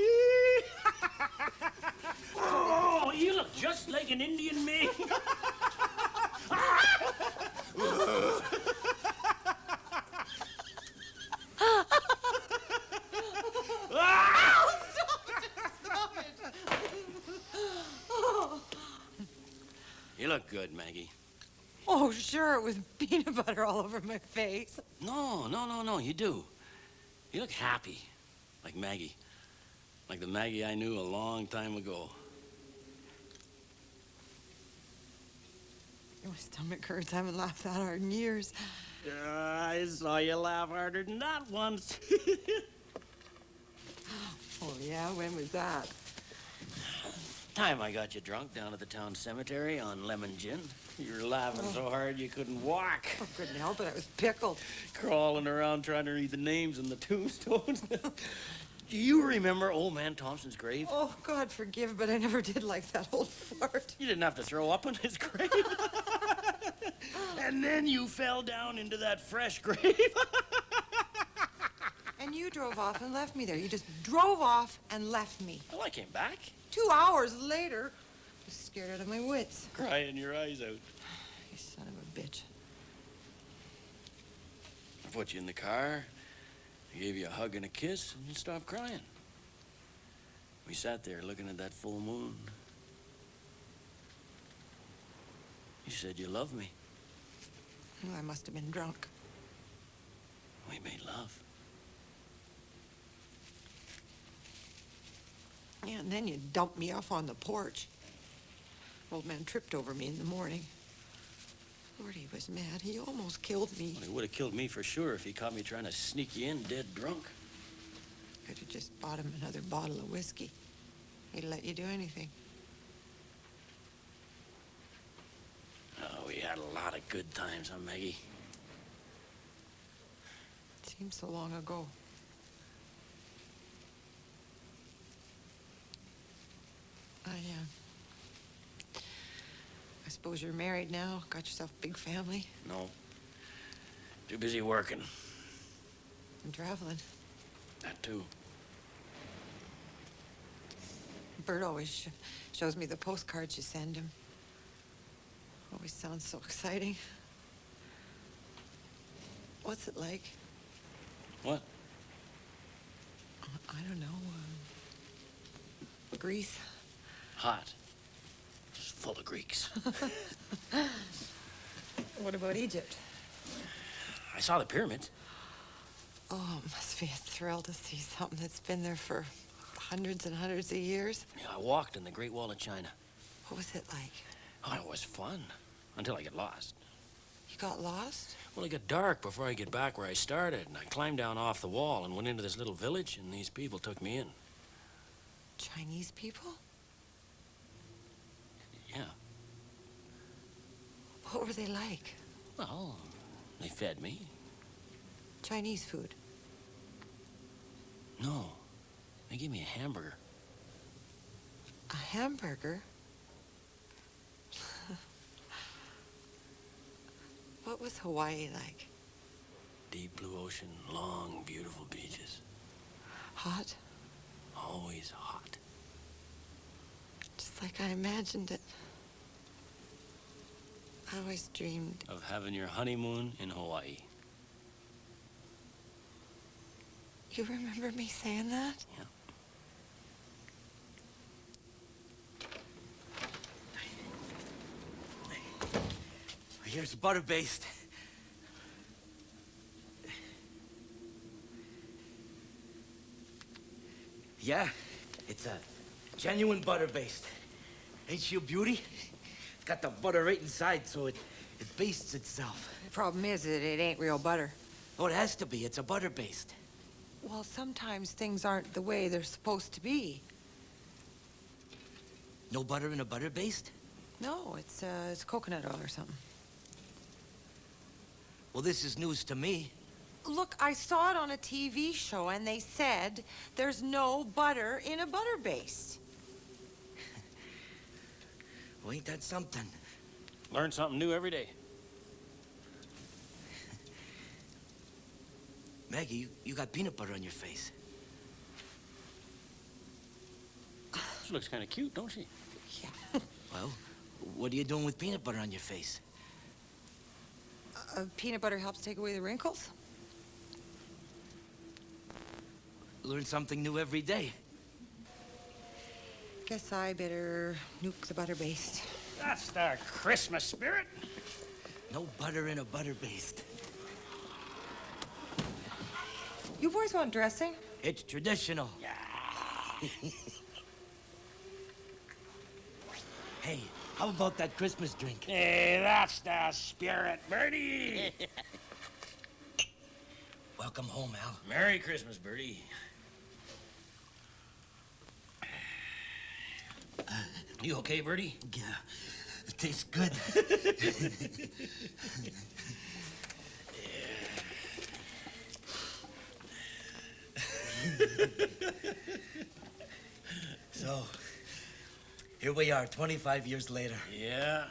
Oh, you look just like an Indian maid. You look good, Maggie. Oh, sure, with peanut butter all over my face. No, you do. You look happy, like Maggie. Like the Maggie I knew a long time ago. My stomach hurts. I haven't laughed that hard in years. I saw you laugh harder than that once. Oh, yeah? When was that? Time I got you drunk down at the town cemetery on lemon gin. You were laughing so hard you couldn't walk. Oh, couldn't help it. I was pickled. Crawling around trying to read the names on the tombstones. Do you remember old man Thompson's grave? Oh, God forgive, but I never did like that old fart. You didn't have to throw up on his grave. And then you fell down into that fresh grave. And you drove off and left me there. You just drove off and left me. Well, I came back. 2 hours later, I was scared out of my wits. Crying your eyes out. You son of a bitch. I put you in the car. I gave you a hug and a kiss, and you stopped crying. We sat there looking at that full moon. You said you loved me. Well, I must have been drunk. We made love. Yeah, and then you dumped me off on the porch. Old man tripped over me in the morning. Lord, he was mad. He almost killed me. Well, he would have killed me for sure if he caught me trying to sneak you in dead drunk. Could have just bought him another bottle of whiskey. He'd let you do anything. Oh, we had a lot of good times, huh, Maggie? Seems so long ago. I suppose you're married now, got yourself a big family, No. Too busy working. and traveling. That too. Bert always shows me the postcards you send him. Always sounds so exciting. What's it like? What? I don't know. Greece. Hot. Just full of Greeks. What about Egypt? I saw the pyramids. Oh, it must be a thrill to see something that's been there for hundreds and hundreds of years. Yeah, I walked in the Great Wall of China. What was it like? Oh, it was fun. Until I get lost. You got lost? Well, it got dark before I get back where I started, and I climbed down off the wall and went into this little village, and these people took me in. Chinese people? Yeah. What were they like? Well, they fed me. Chinese food? No. They gave me a hamburger. A hamburger? What was Hawaii like? Deep blue ocean, long, beautiful beaches. Hot? Always hot. Just like I imagined it. I always dreamed. Of having your honeymoon in Hawaii. You remember me saying that? Yeah. Here's butter based. Yeah, it's a genuine butter based. Ain't she a beauty? It's got the butter right inside, so it bastes itself. The problem is that it ain't real butter. Oh, it has to be. It's a butter based. Well, sometimes things aren't the way they're supposed to be. No butter in a butter based? No, it's coconut oil or something. Well, this is news to me. Look, I saw it on a TV show, and they said there's no butter in a butter baste. Well, ain't that something? Learn something new every day. Maggie, you got peanut butter on your face. She looks kind of cute, don't she? Yeah. Well, what are you doing with peanut butter on your face? Peanut butter helps take away the wrinkles? Learn something new every day. Guess I better nuke the butter baste. That's the Christmas spirit. No butter in a butter based. You boys want dressing? It's traditional. Hey, How about that Christmas drink? Hey, that's the spirit, Bertie. Welcome home, Al. Merry Christmas, Bertie. You okay, Bertie? Yeah, it tastes good. So, here we are, 25 years later. Yeah.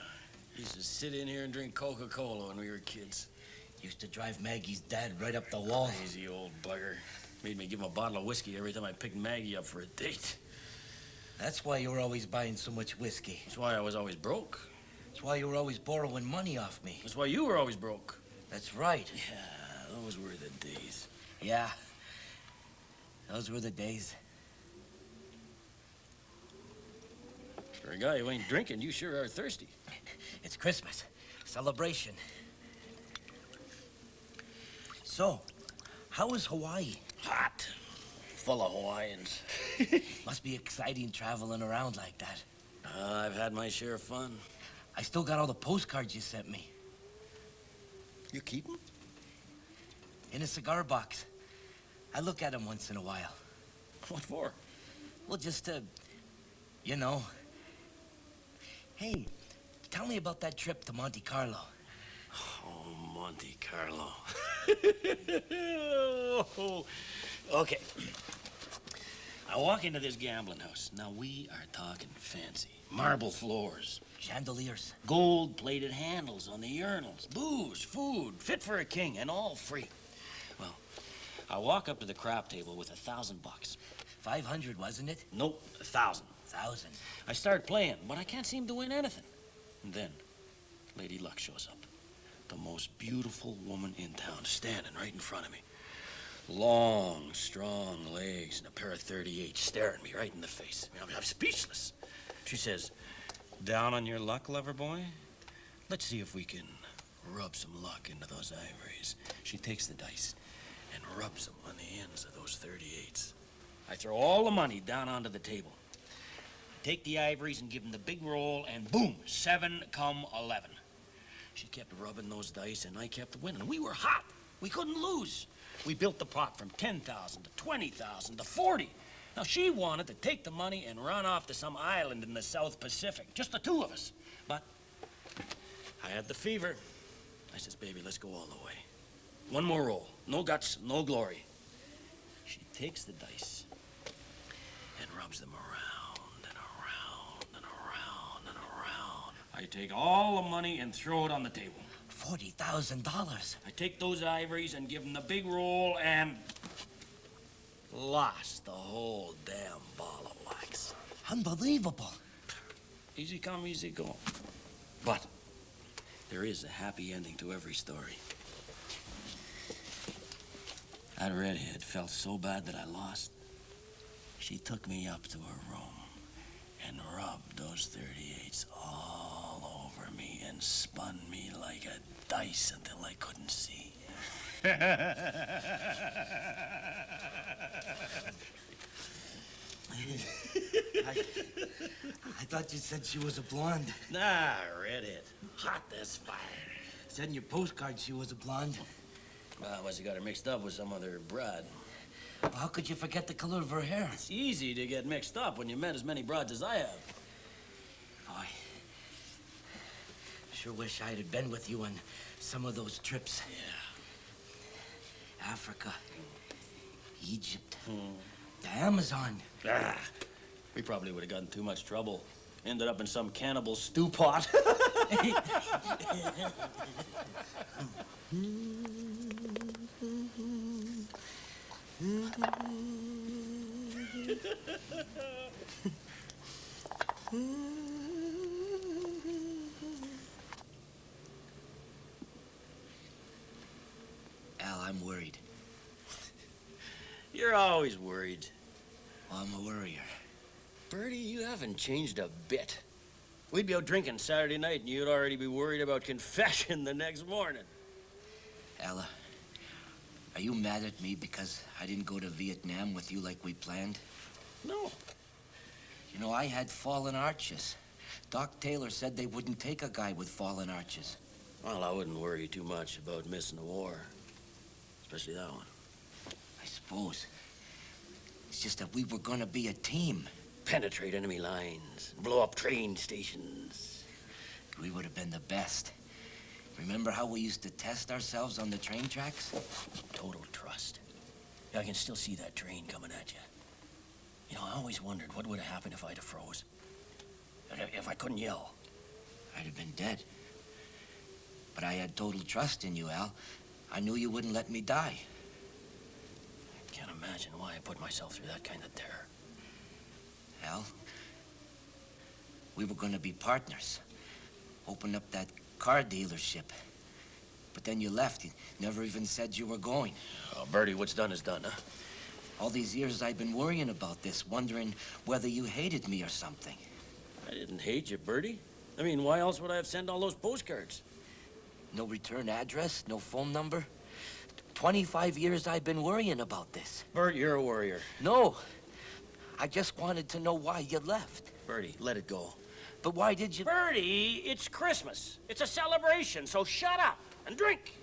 Used to sit in here and drink Coca-Cola when we were kids. Used to drive Maggie's dad right up the wall. Lazy old bugger. Made me give him a bottle of whiskey every time I picked Maggie up for a date. That's why you were always buying so much whiskey. That's why I was always broke. That's why you were always borrowing money off me. That's why you were always broke. That's right. Yeah, those were the days. Yeah, those were the days. For a guy who ain't drinking, you sure are thirsty. It's Christmas. Celebration. So, how was Hawaii? Hot. Full of Hawaiians. Must be exciting traveling around like that. I've had my share of fun. I still got all the postcards you sent me. You keep them? In a cigar box. I look at them once in a while. What for? Well, just to, you know. Hey, tell me about that trip to Monte Carlo. Oh, Monte Carlo. Okay. I walk into this gambling house. Now, we are talking fancy. Marble floors. Chandeliers. Gold-plated handles on the urinals. Booze, food, fit for a king, and all free. Well, I walk up to the crap table with $1,000. 500, wasn't it? Nope, 1,000. 1,000. I start playing, but I can't seem to win anything. And then, Lady Luck shows up. The most beautiful woman in town, standing right in front of me. Long, strong legs and a pair of 38s staring me right in the face. I'm speechless. She says, "Down on your luck, lover boy? Let's see if we can rub some luck into those ivories." She takes the dice and rubs them on the ends of those 38s. I throw all the money down onto the table. Take the ivories and give them the big roll, and boom, 7 come 11. She kept rubbing those dice, and I kept winning. We were hot. We couldn't lose. We built the pot from 10,000 to 20,000 to 40. Now, she wanted to take the money and run off to some island in the South Pacific, just the two of us. But I had the fever. I says, "Baby, let's go all the way. One more roll. No guts, no glory." She takes the dice and rubs them around and around and around and around. I take all the money and throw it on the table. $40,000. I take those ivories and give them the big roll and lost the whole damn ball of wax. Unbelievable. Easy come, easy go. But there is a happy ending to every story. That redhead felt so bad that I lost. She took me up to her room and rubbed those 38s all over me and spun me like a dice until I couldn't see. I thought you said she was a blonde. Nah, redhead. Hot as fire. Said in your postcard she was a blonde. Well, I must have got her mixed up with some other broad. Well, how could you forget the color of her hair? It's easy to get mixed up when you met as many broads as I have. Oh, I sure wish I'd have been with you on some of those trips. Yeah. Africa, Egypt, the Amazon. Ah, we probably would have gotten too much trouble. Ended up in some cannibal stew pot. Al, I'm worried. You're always worried. Well, I'm a worrier. Bertie, you haven't changed a bit. We'd be out drinking Saturday night, and you'd already be worried about confession the next morning. Ella, are you mad at me because I didn't go to Vietnam with you like we planned? No. You know, I had fallen arches. Doc Taylor said they wouldn't take a guy with fallen arches. Well, I wouldn't worry too much about missing the war. Especially that one. I suppose. It's just that we were gonna be a team. Penetrate enemy lines, blow up train stations. We would have been the best. Remember how we used to test ourselves on the train tracks? Total trust. Yeah, I can still see that train coming at you. You know, I always wondered what would have happened if I'd have froze. If I couldn't yell. I'd have been dead. But I had total trust in you, Al. I knew you wouldn't let me die. I can't imagine why I put myself through that kind of terror. Al, we were gonna be partners. Open up that car dealership. But then you left. You never even said you were going. Oh, Bertie, what's done is done, huh? All these years I've been worrying about this, wondering whether you hated me or something. I didn't hate you, Bertie. I mean, why else would I have sent all those postcards? No return address, no phone number. 25 years I've been worrying about this. Bert, you're a warrior. No. I just wanted to know why you left. Bertie, let it go. But why did you... Bertie, it's Christmas. It's a celebration, so shut up and drink.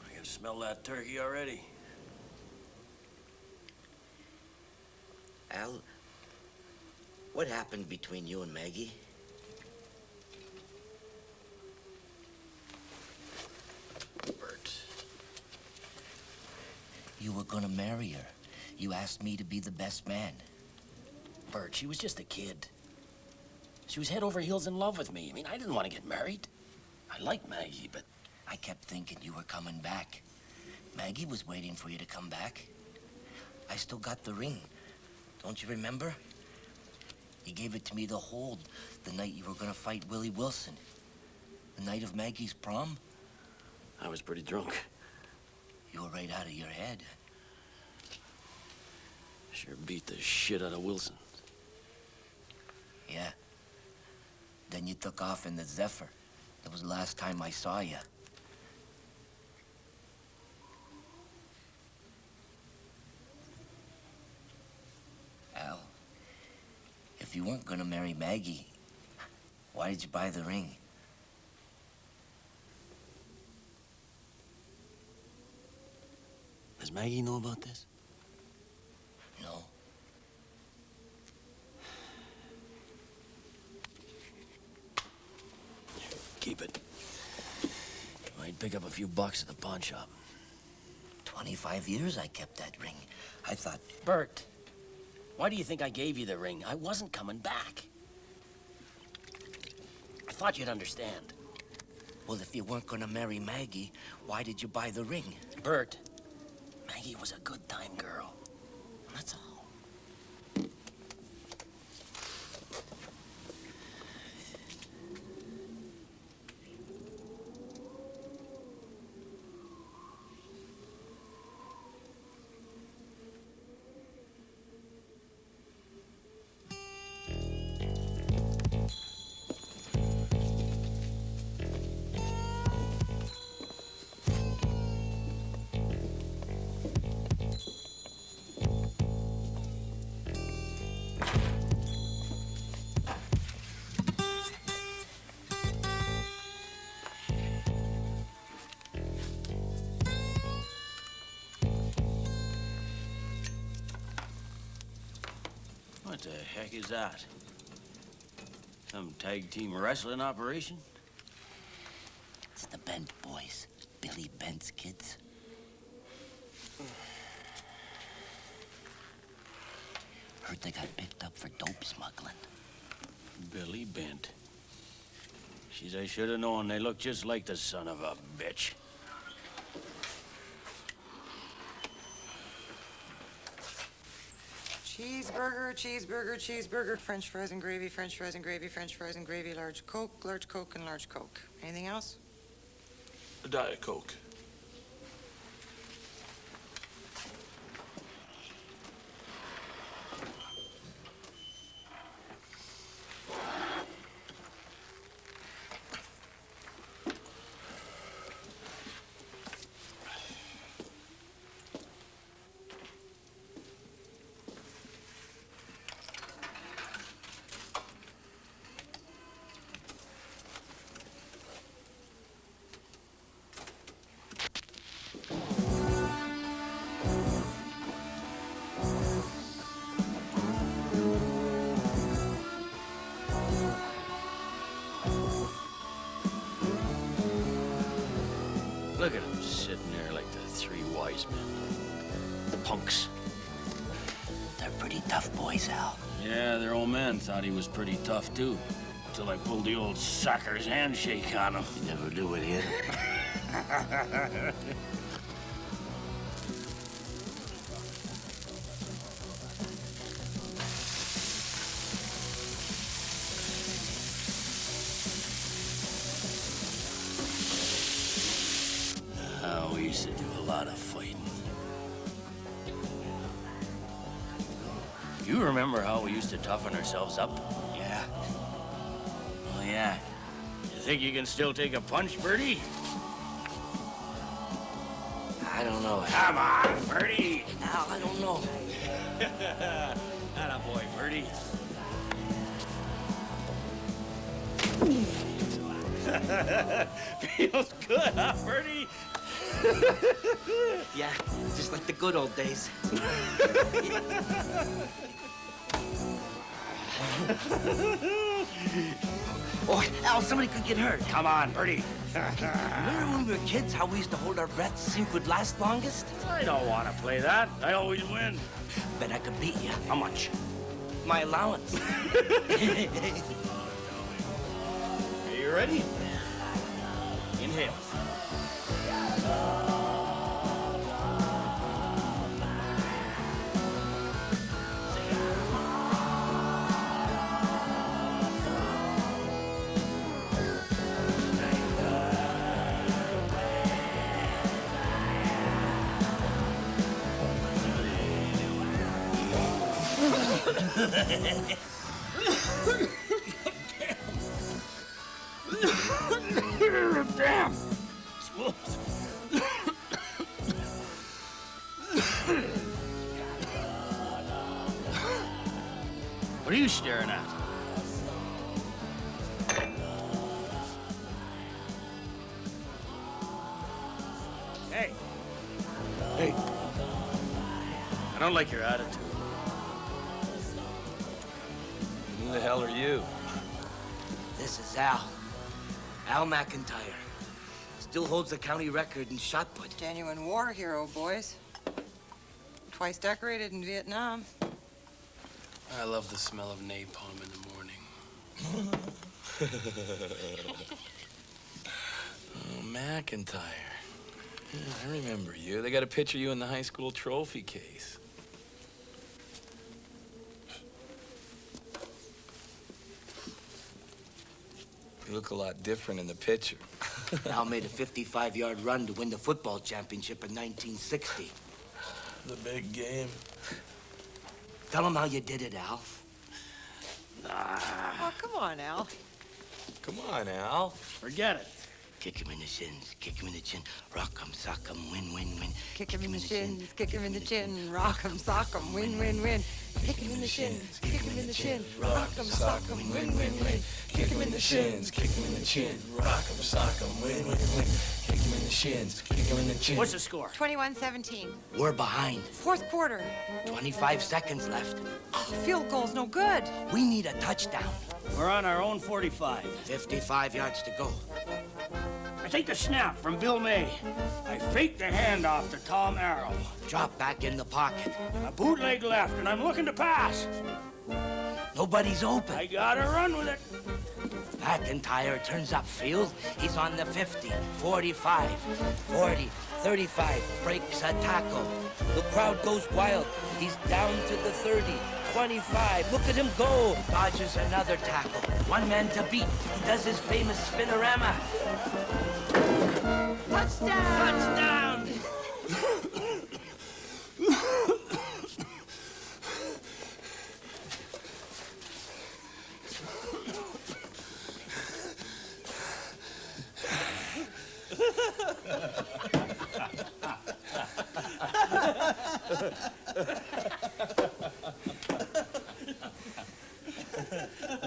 I can smell that turkey already. Al, what happened between you and Maggie? Bert. You were gonna marry her. You asked me to be the best man. Bert, she was just a kid. She was head over heels in love with me. I mean, I didn't want to get married. I liked Maggie, but... I kept thinking you were coming back. Maggie was waiting for you to come back. I still got the ring. Don't you remember? You gave it to me to hold the night you were gonna fight Willie Wilson. The night of Maggie's prom. I was pretty drunk. You were right out of your head. Sure beat the shit out of Wilson. Yeah. Then you took off in the Zephyr. That was the last time I saw you. Al, if you weren't gonna marry Maggie, why did you buy the ring? Does Maggie know about this? No. Keep it. Might pick up a few bucks at the pawn shop. 25 years I kept that ring. I thought... Bert, why do you think I gave you the ring? I wasn't coming back. I thought you'd understand. Well, if you weren't gonna marry Maggie, why did you buy the ring? Bert, Maggie was a good time girl. That's all. What the heck is that? Some tag team wrestling operation? It's the Bent boys. Billy Bent's kids. Heard they got picked up for dope smuggling. Billy Bent. Jeez, I should have known. They look just like the son of a bitch. Cheeseburger, cheeseburger, cheeseburger, French fries and gravy, French fries and gravy, French fries and gravy, large Coke, and large Coke. Anything else? A Diet Coke. Look at them sitting there like the three wise men. Punks. They're pretty tough boys, Al. Yeah, their old man thought he was pretty tough, too. Until I pulled the old sucker's handshake on him. You never do it here. We used to do a lot of fighting. You remember how we used to toughen ourselves up? Yeah. Oh, yeah. You think you can still take a punch, Bertie? I don't know. Come on, Bertie! Al, I don't know. Attaboy, Bertie. Feels good, huh, Bertie? Yeah, just like the good old days. Oh, Al, somebody could get hurt. Come on, Bertie. Remember when we were kids, how we used to hold our breath to see who could last longest? I don't want to play that. I always win. Bet I could beat you. How much? My allowance. Are you ready? Inhale. Damn! What are you staring at? Hey. Hey. I don't like your attitude. Who the hell are you? This is Al. Al McIntyre. Still holds the county record in shot put. Genuine war hero, boys. Twice decorated in Vietnam. I love the smell of napalm in the morning. Oh, McIntyre. Yeah, I remember you. They got a picture of you in the high school trophy case. You look a lot different in the picture. Al made a 55-yard run to win the football championship in 1960. The big game. Tell him how you did it, Al. Oh, come on, Al. Come on, Al. Forget it. Kick him in the shins, kick him in the chin, rock 'em, sock 'em, win, win, win. Kick him in the shins, kick him in the chin, rock him, sock him, win, win, win. Kick him in the shins, kick him in the chin, rock him, sock him, win, win, win. Kick him in the shins, kick him in the chin, rock him, sock him, win, win, win. Kick him in the shins, kick him in the chin. What's the score? 21-17. We're behind. Fourth quarter. 25 seconds left. Oh, field goal's no good. We need a touchdown. We're on our own 45. 55 yards to go. I take the snap from Bill May. I fake the handoff to Tom Arrow. Drop back in the pocket. A bootleg left, and I'm looking to pass. Nobody's open. I gotta run with it. McIntyre turns upfield. He's on the 50, 45, 40, 35, breaks a tackle. The crowd goes wild. He's down to the 30, 25. Look at him go. Dodges another tackle. One man to beat. He does his famous spinorama. Touchdown! Touchdown!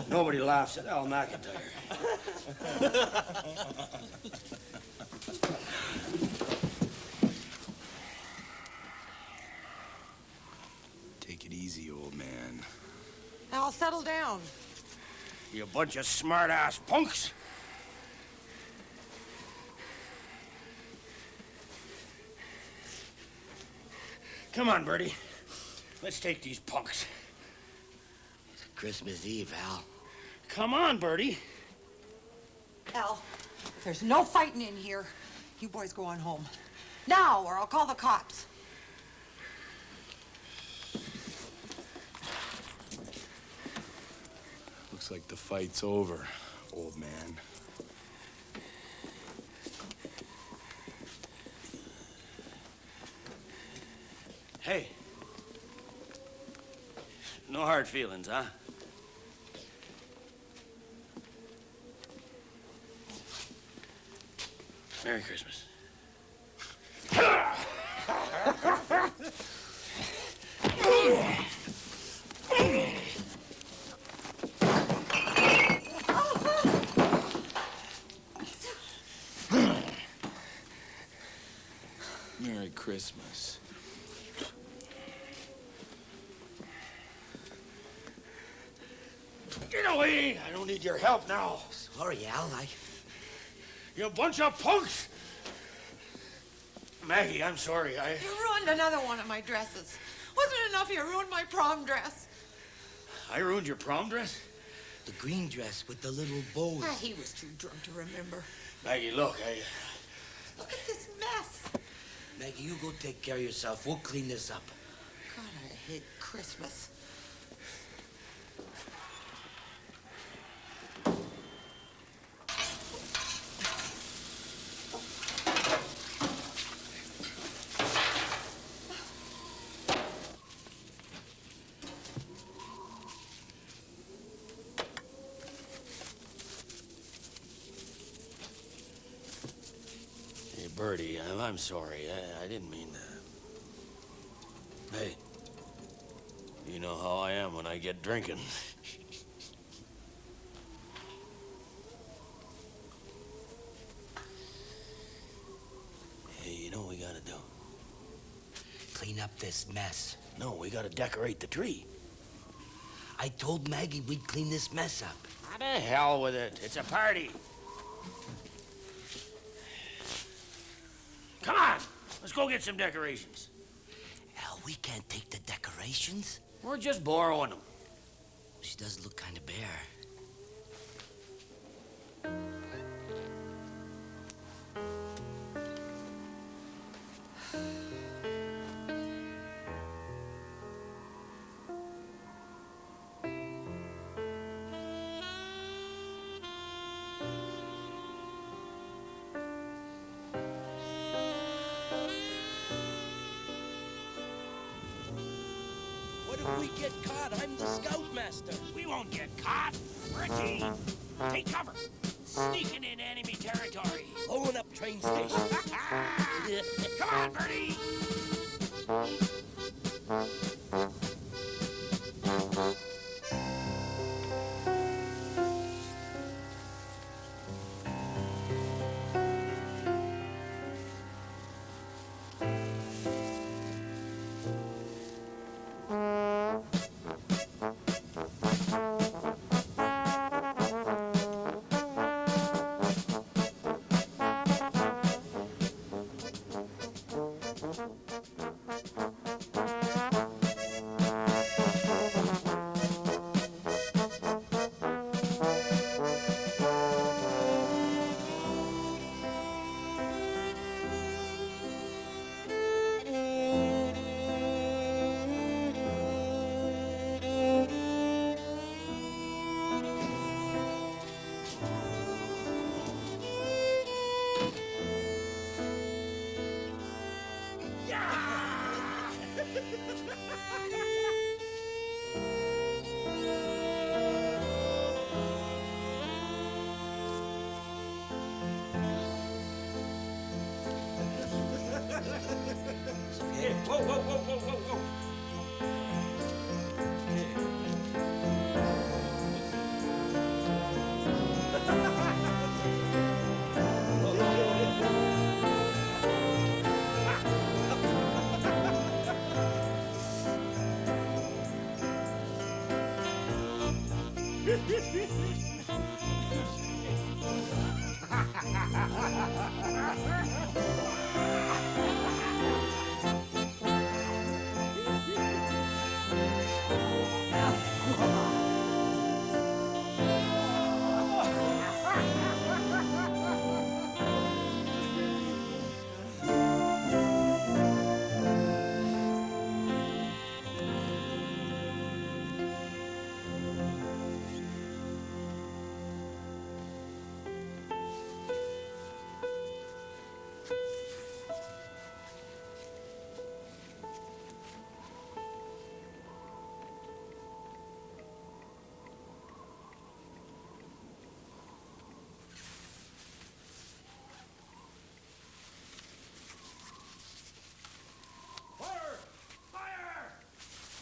Nobody laughs at Al McIntyre. Take it easy, old man. Al, settle down. You bunch of smart-ass punks. Come on, Bertie. Let's take these punks. It's Christmas Eve, Al. Come on, Bertie. Al, there's no fighting in here. You boys go on home. Now, or I'll call the cops. Looks like the fight's over, old man. Hey. No hard feelings, huh? Merry Christmas. Merry Christmas. Get away! I don't need your help now. Sorry, Al. You bunch of punks! Maggie, I'm sorry. You ruined another one of my dresses. Wasn't it enough you ruined my prom dress? I ruined your prom dress? The green dress with the little bows. He was too drunk to remember. Maggie, look, Look at this mess. Maggie, you go take care of yourself. We'll clean this up. God, I hate Christmas. Hey, Bertie, I'm sorry. I didn't mean that. Hey, you know how I am when I get drinking. Hey, you know what we gotta do? Clean up this mess. No, we gotta decorate the tree. I told Maggie we'd clean this mess up. How the hell with it? It's a party. Come on, let's go get some decorations. Al, we can't take the decorations. We're just borrowing them. She does look kind of bare. What if we get caught? I'm the scoutmaster. We won't get caught. We're a team. Take cover. Sneaking in enemy territory. Blowing up train station. Come on, Bertie.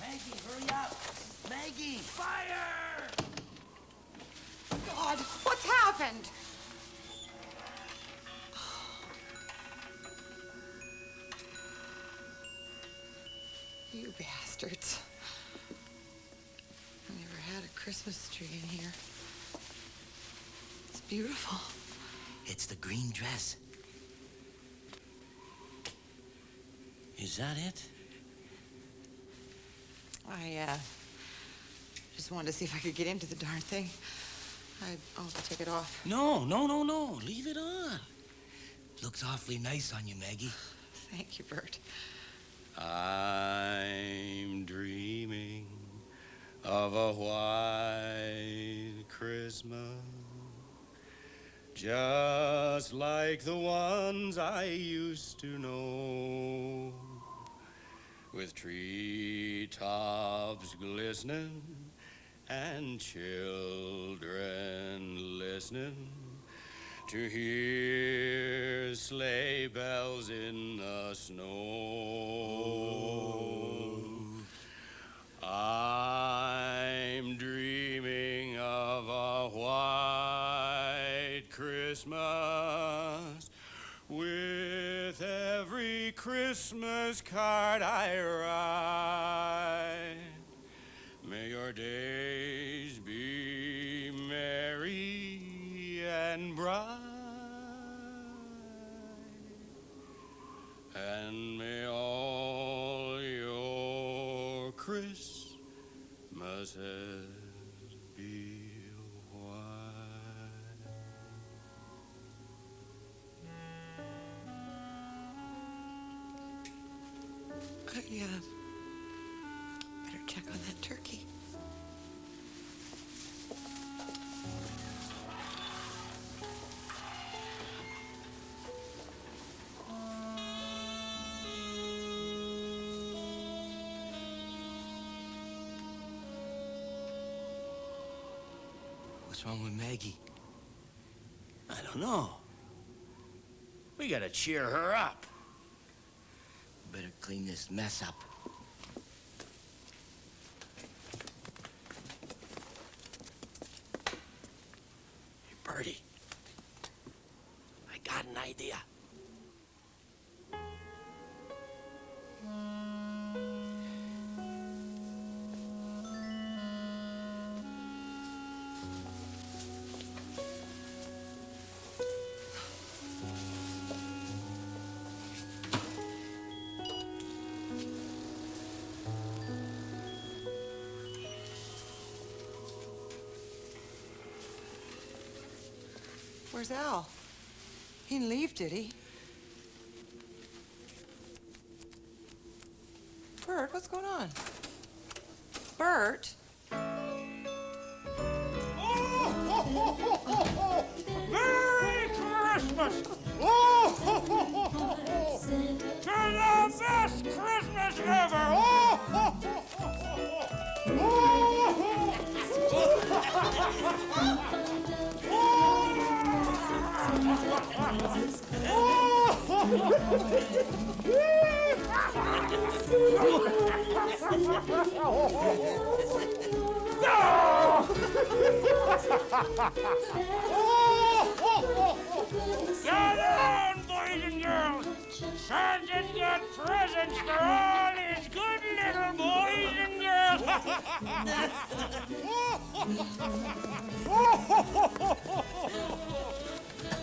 Maggie, hurry up! Maggie, fire! God, what's happened? You bastards. I never had a Christmas tree in here. It's beautiful. It's the green dress. Is that it? I just wanted to see if I could get into the darn thing. I'll take it off. No. Leave it on. Looks awfully nice on you, Maggie. Thank you, Bert. I'm dreaming of a white Christmas, just like the ones I used to know, with treetops glistening and children listening to hear sleigh bells in the snow. I'm dreaming of a white Christmas with every Christmas card I write. May your days be merry and bright, and may all your Christmases be white. Better check on that turkey. What's wrong with Maggie? I don't know. We gotta cheer her up. Better clean this mess up. Hey, Bertie. I got an idea. Where's Al? He didn't leave, did he? Bert, what's going on? Bert? Merry Christmas! Oh, to the best Christmas ever! Get on, boys and girls! Santa's got presents for all his good little boys and girls!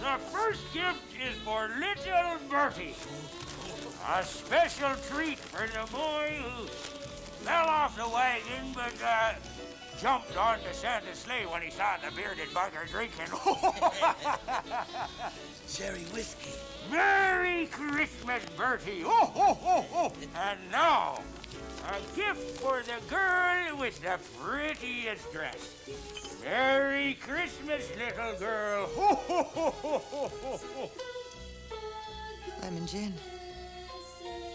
The first gift is for little Bertie. A special treat for the boy who fell off the wagon but jumped onto Santa's sleigh when he saw the bearded bugger drinking. Cherry whiskey. Merry Christmas, Bertie. Oh, oh, oh, oh. And now, a gift for the girl with the prettiest dress. Merry Christmas, little girl. Ho, ho, ho, ho, ho, ho, ho. Lemon gin.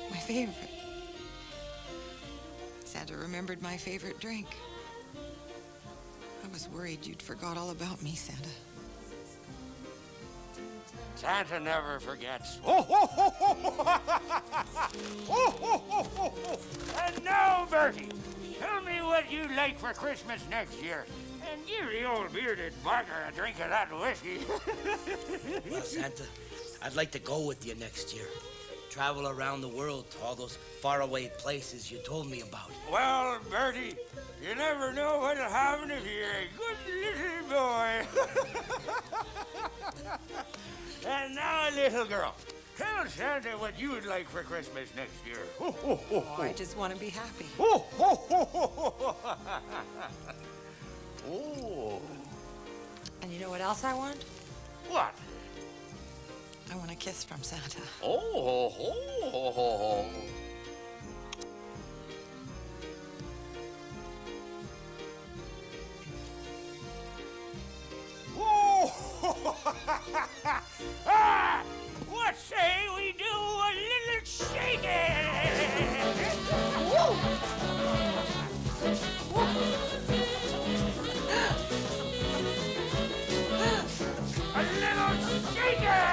My favorite. Santa remembered my favorite drink. I was worried you'd forgot all about me, Santa. Santa never forgets. Oh, ho, ho, ho, ho. Oh, ho, ho, ho, ho. And now, Bertie, tell me what you'd like for Christmas next year. And give the old bearded bugger a drink of that whiskey. Well, Santa, I'd like to go with you next year. Travel around the world to all those faraway places you told me about. Well, Bertie, you never know what'll happen if you're a good little boy. And now, little girl, tell Santa what you would like for Christmas next year. Oh, I just want to be happy. Oh, ho, ho, ho, ho. Oh. And you know what else I want? What? I want a kiss from Santa. Oh, ho, ho, ho, ho. Ah! What say we do a little shaking? A little shaking!